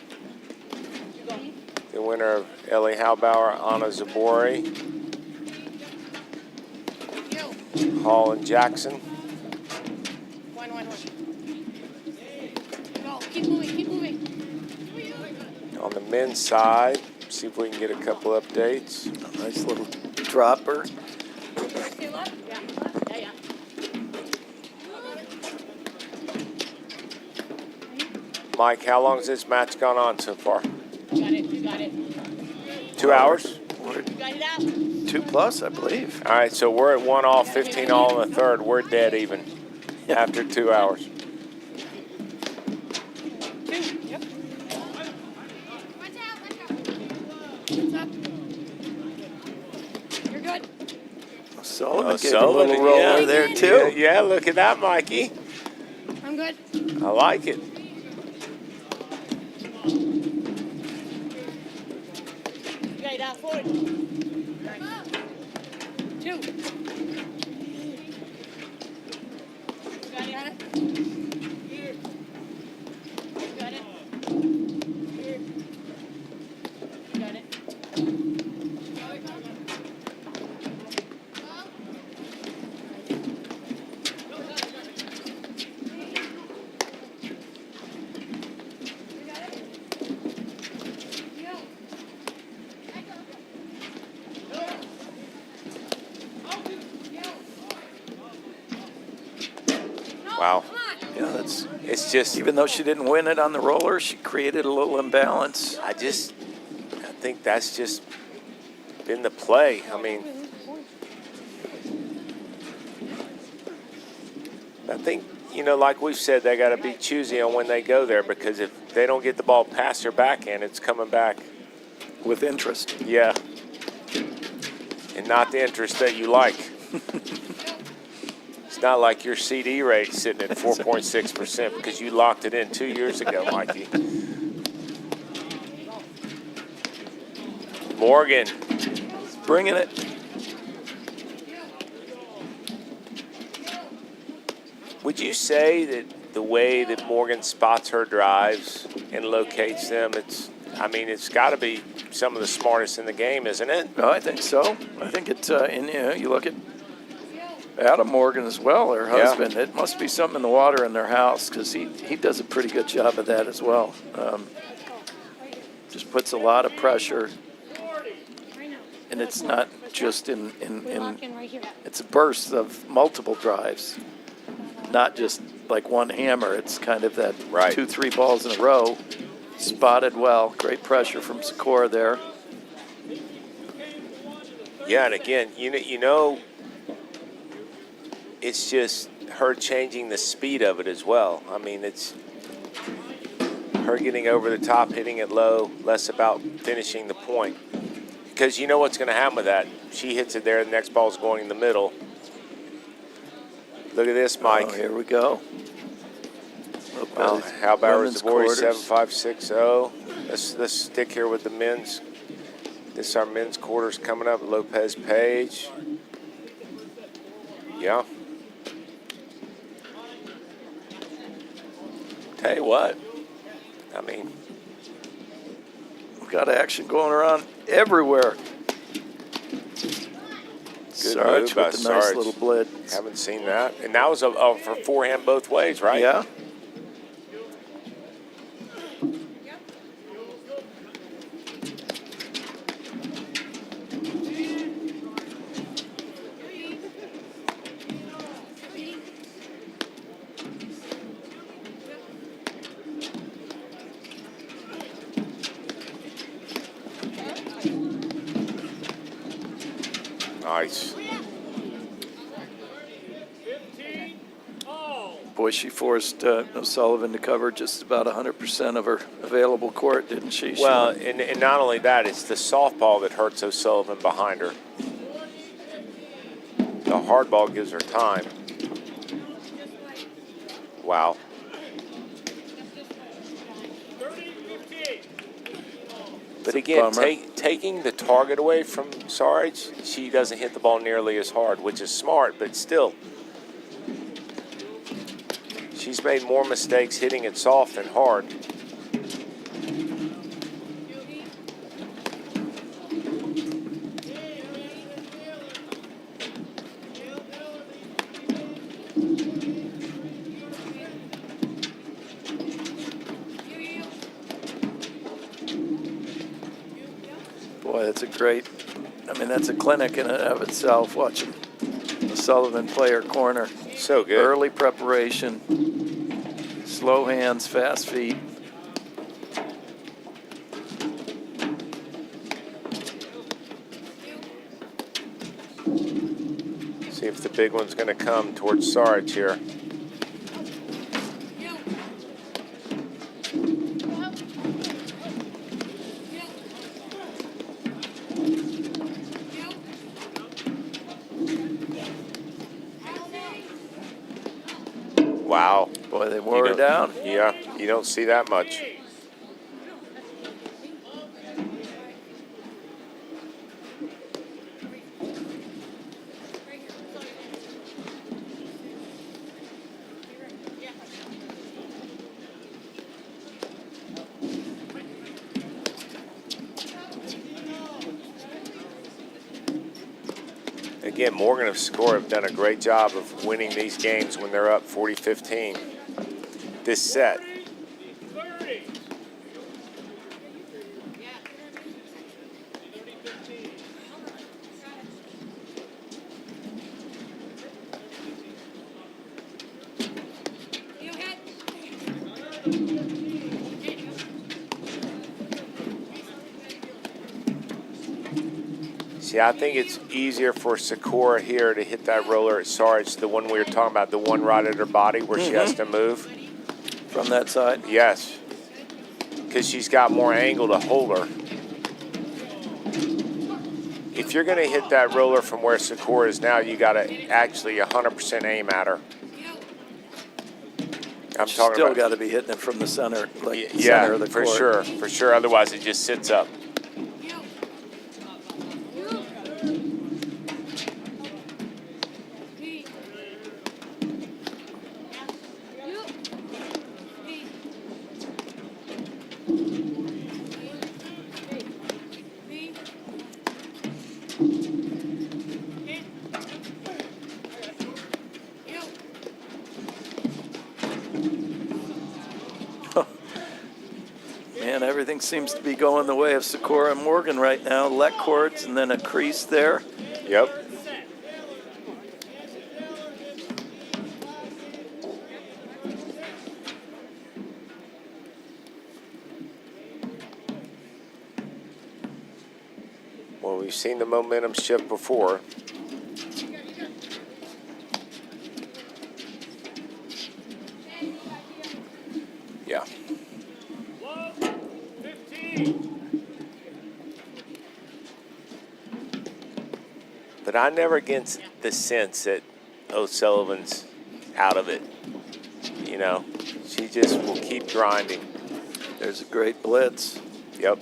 the winner of Ellie Halbauer, Anna Zabori, Hall and Jackson. One. Go. Keep moving. Keep moving. On the men's side, see if we can get a couple updates. A nice little dropper. Two left? Yeah. Yeah. Mike, how long has this match gone on so far? You got it. 2 hours? We're You got it out. 2+, I believe. All right, so we're at 1 all, 15 all in the third. We're dead even after 2 hours. Two. Yep. You're good. Sullivan gave Sullivan, a little roller yeah. there, too. Yeah, look at that, Mikey. I'm good. I like it. You got it out forward. Two. You got it. You got it. You got it. Wow. Yeah, that's. It's just, Even though she didn't win it on the roller, she created a little imbalance. I think that's just been the play. I mean, I think, like we've said, they got to be choosy on when they go there, because if they don't get the ball past their backhand, it's coming back. With interest. Yeah. And not the interest that you like. It's not like your CD rate sitting at 4.6% because you locked it in 2 years ago, Mikey. Morgan. Bringing it. Would you say that the way that Morgan spots her drives and locates them, it's got to be some of the smartest in the game, isn't it? No, I think so. I think it's, you look at Adam Morgan as well, her husband. It must be something in the water in their house, because he does a pretty good job of that as well. Just puts a lot of pressure, and it's not just in it's a burst of multiple drives, not just like one hammer. It's kind of that 2-3 balls in a row, spotted well. Great pressure from Sikora there. Yeah, and again, it's just her changing the speed of it as well. I mean, it's her getting over the top, hitting it low, less about finishing the point. Because you know what's going to happen with that. She hits it there, the next ball's going in the middle. Look at this, Mike. Oh, here we go. Well, how about Women's Rizabori quarters. 7560? Let's stick here with the men's. This is our men's quarters coming up. Lopez Page. Yeah. Tell you what, I mean, We've got action going around everywhere. good Saric move by with the nice Saric. little blitz. Haven't seen that. And that was for forehand both ways, right? Yeah. Nice. Boy, she forced O'Sullivan to cover just about 100% of her available court, didn't she? Well, and not only that, it's the softball that hurts O'Sullivan behind her. The hard ball gives her time. Wow. 30-15. But a again, bummer. taking the target away from Saric, she doesn't hit the ball nearly as hard, which is smart, but still. She's made more mistakes hitting it soft than hard. that's a great, I mean, that's a clinic in and of itself, watching the Sullivan play her corner. So good. Early preparation, slow hands, fast feet. See if the big one's going to come towards Saric here. Wow. Boy, they wore her down. Yeah, you don't see that much. Again, Morgan and Sikora have done a great job of winning these games when they're up 40-15. This set. See, I think it's easier for Sakura here to hit that roller at Saric, the one we were talking about, the one right at her body where she has to move. From that side? Yes, because she's got more angle to hold her. If you're going to hit that roller from where Sakura is now, you got to actually 100% aim at her. I'm talking Still about, got to be hitting it from the center, like yeah, center of the for court. sure, for sure. Otherwise, it just sits up. Man, everything seems to be going the way of Sikora and Morgan right now. Let cords and then a crease there. Yep. Well, we've seen the momentum shift before. Yeah. But I never get the sense that O'Sullivan's out of it. You know, she just will keep grinding. There's a great blitz. Yep.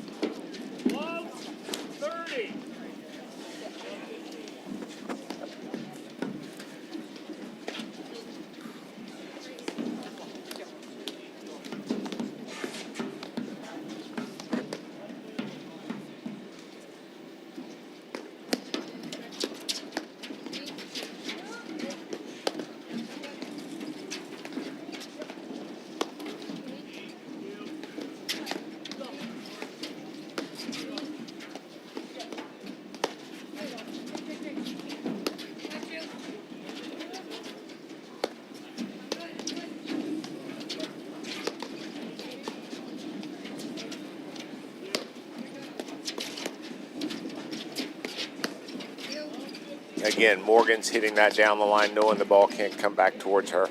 Again, Morgan's hitting that down the line, knowing the ball can't come back towards her.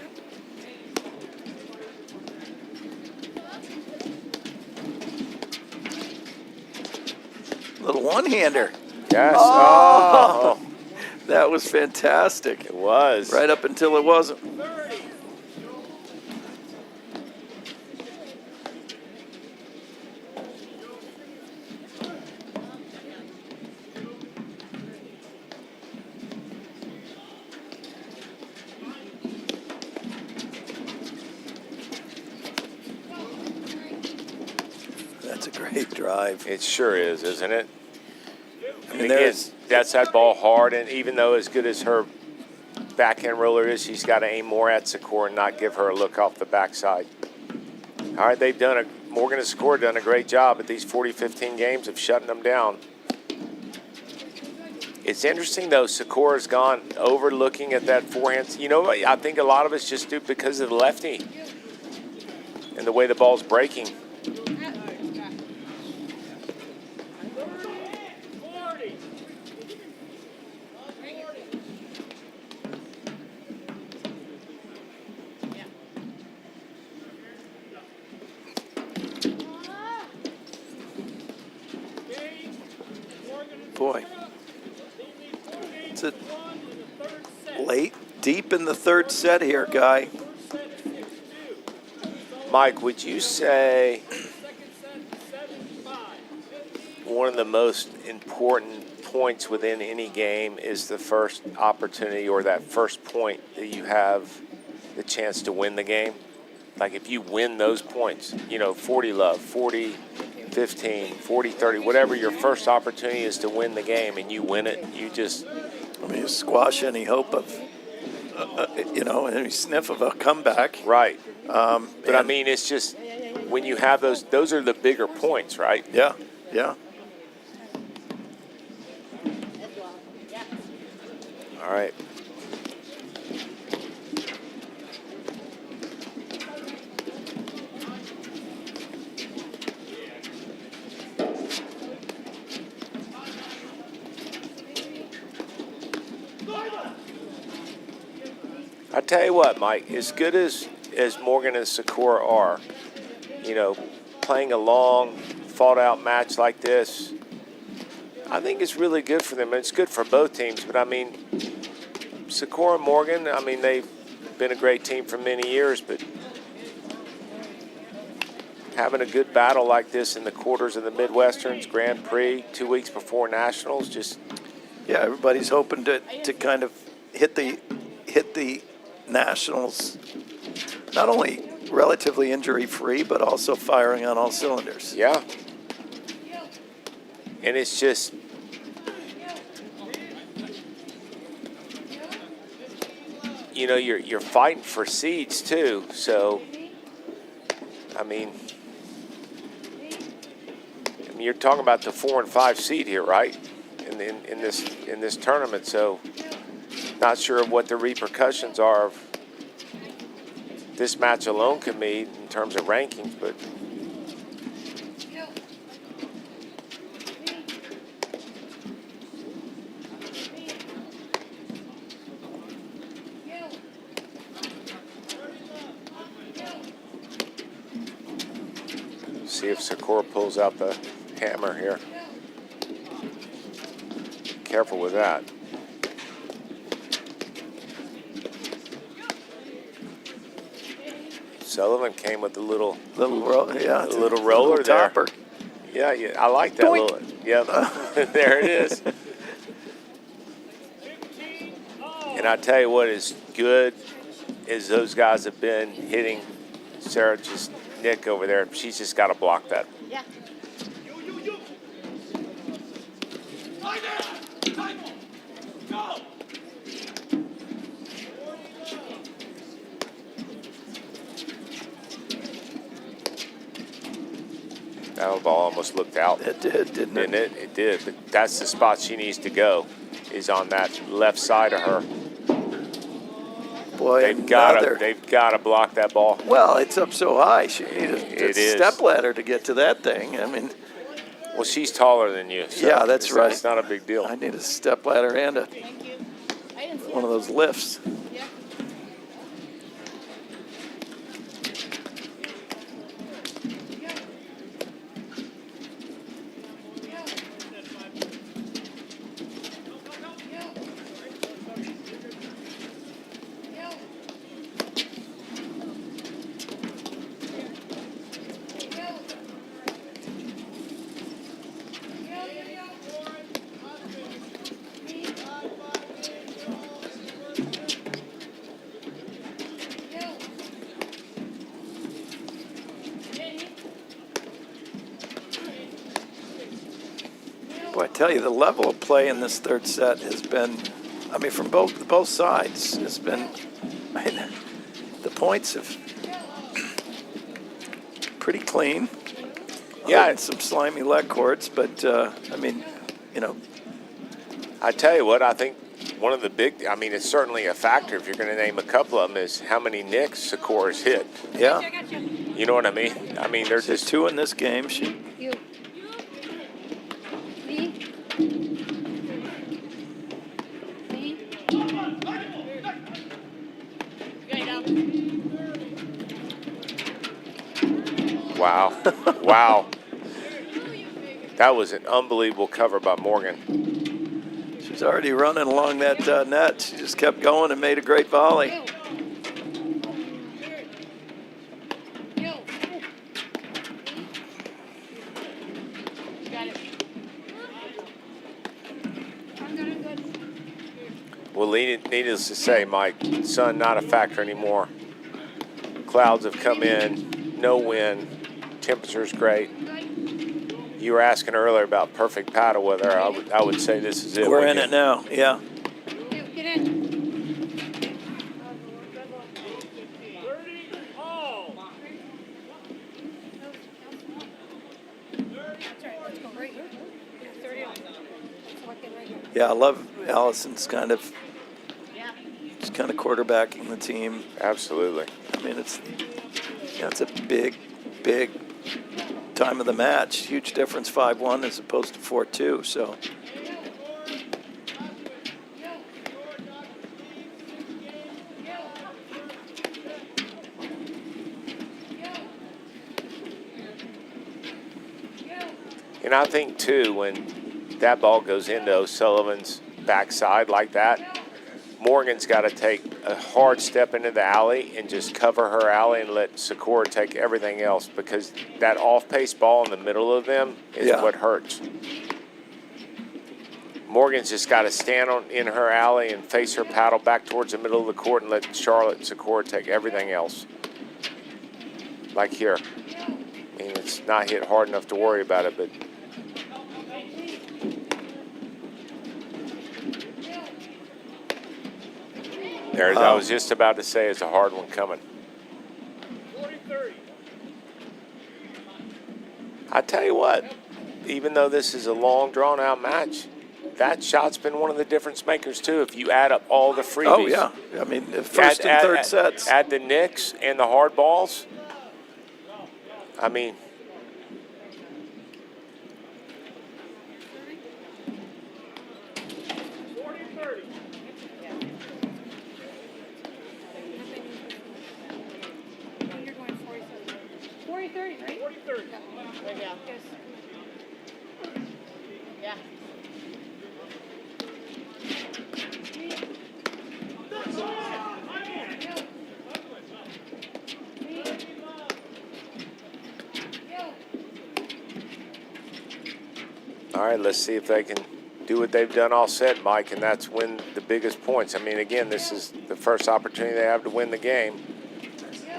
Little one-hander. Yes. Oh, that was fantastic. It was. Right up until it wasn't. That's a great drive. It sure is, isn't it? And Again, there's that's that ball hard, and even though as good as her backhand roller is, she's got to aim more at Sakura and not give her a look off the backside. All right, they've done Morgan and Sikora done a great job at these 40-15 games of shutting them down. It's interesting, though, Sikора's gone over looking at that forehand. You know, I think a lot of it's just due because of the lefty and the way the ball's breaking. 40. Boy, it's a late, deep in the third set here, Guy. Mike, would you say one of the most important points within any game is the first opportunity or that first point that you have the chance to win the game? Like if you win those points, you know, 40 love, 40, 15, 40, 30, whatever your first opportunity is to win the game and you win it, you just... I mean, you squash any hope of, any sniff of a comeback. Right. But I mean, it's just when you have those are the bigger points, right? Yeah, yeah. All right. I tell you what, Mike, as good as Morgan and Sakura are, you know, playing a long, fought-out match like this, I think it's really good for them. It's good for both teams, but I mean, Sikora and Morgan, I mean, they've been a great team for many years, but having a good battle like this in the quarters of the Midwesterns Grand Prix 2 weeks before Nationals, just... Yeah, everybody's hoping to kind of hit the Nationals not only relatively injury-free, but also firing on all cylinders. Yeah. And it's just, you know, you're fighting for seeds too. So, I mean, you're talking about the 4 and 5 seed here, right? In this tournament. So, not sure what the repercussions are of this match alone can be in terms of rankings, but. See if Sakura pulls out the hammer here. Careful with that. Sullivan came with a little roller there. Topper. Yeah, I like that Doink. little. Yeah, there it is. And I tell you what, as good as those guys have been hitting Saric's nick over there, she's just got to block that. Yeah. That ball almost looked out. It did, didn't it? It did, but that's the spot she needs to go, is on that left side of her. Boy, They've got to block that ball. Well, it's up so high. She needs a It is. step ladder to get to that thing. I mean, Well, she's taller than you. So yeah, that's right. It's not a big deal. I need a step ladder and Thank you. I didn't see one of those lifts. Yeah. Boy, I tell you, the level of play in this third set has been, I mean, from both sides, has been, I mean, the points have pretty clean. Yeah. And some slimy leg cords, but, I mean, you know, I tell you what, I think one of the big, I mean, it's certainly a factor if you're going to name a couple of them, is how many nicks Sikura's hit. Yeah. You know what I mean? I mean, they're There's just 2 in this game. You. Me. Me. wow. Wow. That was an unbelievable cover by Morgan. She's already running along that net. She just kept going and made a great volley. Well, needless to say, Mike, sun not a factor anymore. Clouds have come in, no wind, temperature's great. You were asking earlier about perfect paddle weather. I would say this is it. We're in it now, yeah. Get in. Yeah, I love Allison's kind of quarterbacking the team. Absolutely. I mean, it's a big time of the match. Huge difference, 5-1 as opposed to 4-2. So. And I think too, when that ball goes into O'Sullivan's backside like that, Morgan's got to take a hard step into the alley and just cover her alley and let Sakura take everything else, because that off-pace ball in the middle of them is what hurts. Morgan's just got to stand in her alley and face her paddle back towards the middle of the court and let Charlotte and Sakura take everything else. Like here. I mean, it's not hit hard enough to worry about it, but I was just about to say it's a hard one coming. 40-30. I tell you what, even though this is a long, drawn-out match, that shot's been one of the difference makers too. If you add up all the freebies. Oh yeah, I mean the first and third sets. Add the nicks and the hard balls. I mean. All right, let's see if they can do what they've done all set, Mike, and that's win the biggest points. I mean, again, this is the first opportunity they have to win the game,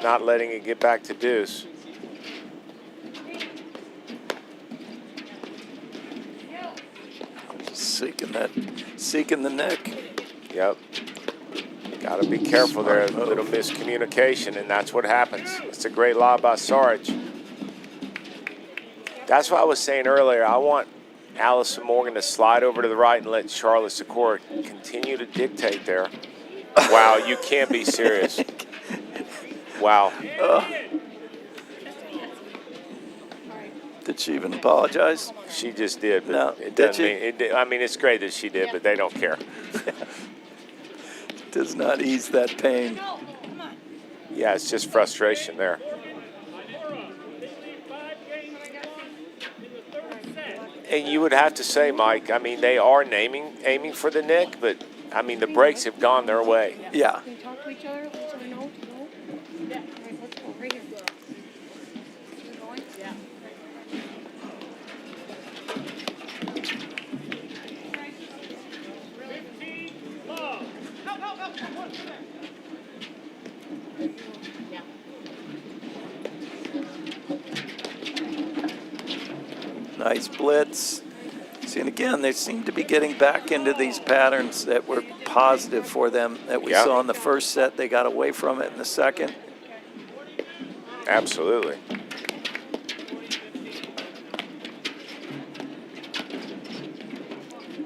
not letting it get back to deuce. Seeking the neck. Yep. Got to be careful there. A little miscommunication, and that's what happens. It's a great lob by Saric. That's what I was saying earlier. I want Allison Morgan to slide over to the right and let Charlotte Sikora continue to dictate there. Wow, you can't be serious. Wow. Did she even apologize? She just did. But No, it did doesn't mean. I mean, it's great that she did, but they don't care. Does not ease that pain. Yeah, it's just frustration there. And you would have to say, Mike, I mean, they are aiming for the nick, but, I mean, the breaks have gone their way. Yeah. Can we talk to each other so we know to go? Yeah. All right, let's go right here. Keep going? Yeah. Nice blitz. See, and again, they seem to be getting back into these patterns that were positive for them that we saw in the first set. They got away from it in the second. Absolutely.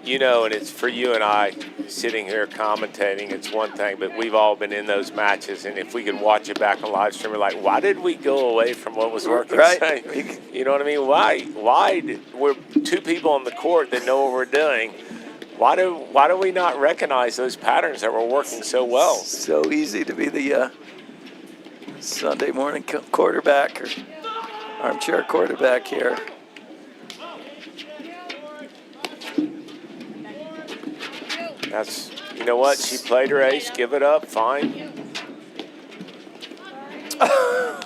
You know, and it's for you and I sitting here commentating, it's one thing, but we've all been in those matches, and if we could watch it back on live stream, we're like, why did we go away from what was working? Right. You know what I mean? We're two people on the court that know what we're doing. Why do we not recognize those patterns that were working so well? So easy to be the Sunday morning quarterback or armchair quarterback here. That's, you know what? She played her ace. Give it up. Fine.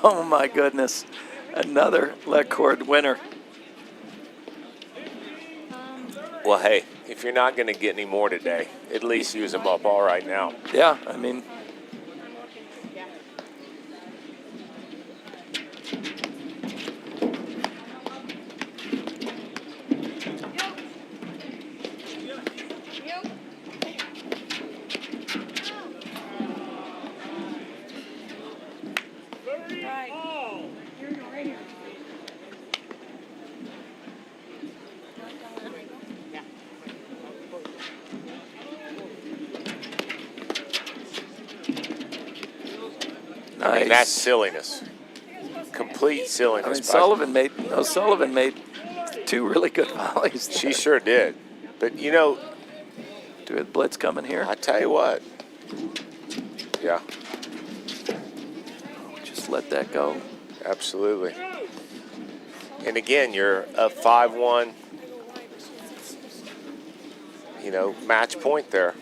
Oh my goodness. Another leg cord winner. Well, hey, if you're not going to get any more today, at least use them up all right now. Yeah, I mean, I mean, that's silliness. Complete silliness. I mean, Sullivan made two really good volleys. She sure did. But, you know, do we have blitz coming here? I tell you what. Yeah. Just let that go. Absolutely. And again, you're a 5-1, you know, match point there.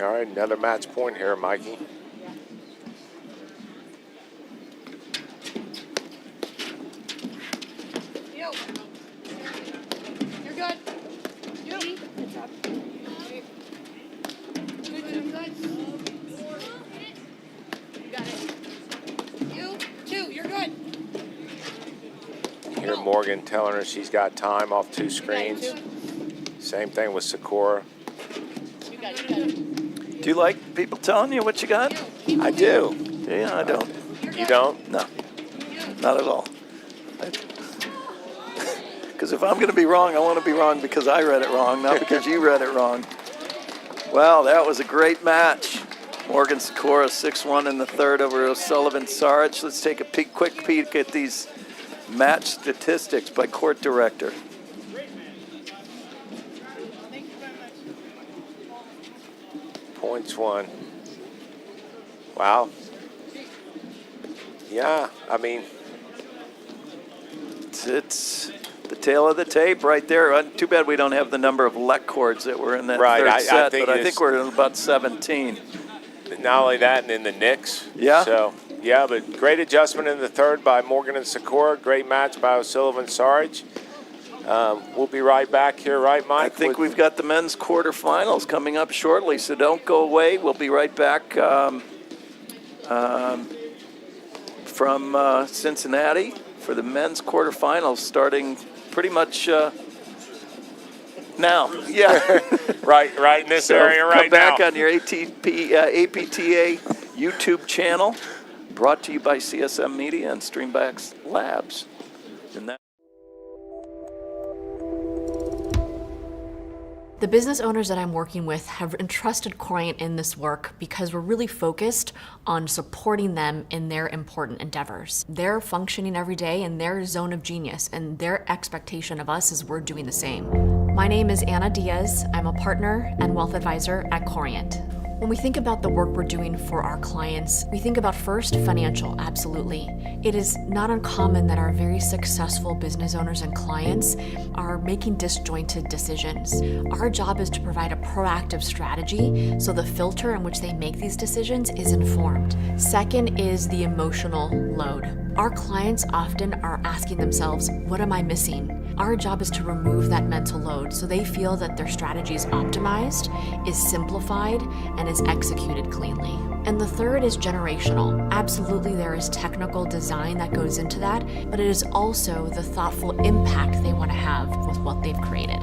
All right, another match point here, Mikey. You're good. It's up. Good. You got it. You, too, you're good. You hear Morgan telling her she's got time off 2 screens. Same thing with Sikora. You got it. Do you like people telling you what you got? I do. Yeah, I don't. You don't? No, not at all. Because if I'm going to be wrong, I want to be wrong because I read it wrong, not because you read it wrong. Well, that was a great match. Morgan Sikora 6-1 in the third over O'Sullivan Saric. Let's take a quick peek at these match statistics by court director. Points won. Wow. Yeah, I mean, It's the tail of the tape right there. Too bad we don't have the number of lek cords that were in that Right, third set, think but I think we're at about 17. not only that, and then the Knicks. Yeah. So, yeah, but great adjustment in the third by Morgan and Sikora. Great match by O'Sullivan Saric. We'll be right back here, right, Mike? I think we've got the men's quarterfinals coming up shortly, so don't go away. We'll be right back from Cincinnati for the men's quarterfinals starting pretty much now. Yeah. right in this area right now. Come back on your APTA YouTube channel, brought to you by CSM Media and Streambacks Labs. And that The business owners that I'm working with have entrusted Corient in this work because we're really focused on supporting them in their important endeavors. They're functioning every day in their zone of genius, and their expectation of us is we're doing the same. My name is Anna Diaz. I'm a partner and wealth advisor at Corient. When we think about the work we're doing for our clients, we think about first financial, absolutely. It is not uncommon that our very successful business owners and clients are making disjointed decisions. Our job is to provide a proactive strategy so the filter in which they make these decisions is informed. Second is the emotional load. Our clients often are asking themselves, what am I missing? Our job is to remove that mental load so they feel that their strategy is optimized, is simplified, and is executed cleanly. And the third is generational. Absolutely, there is technical design that goes into that, but it is also the thoughtful impact they want to have with what they've created.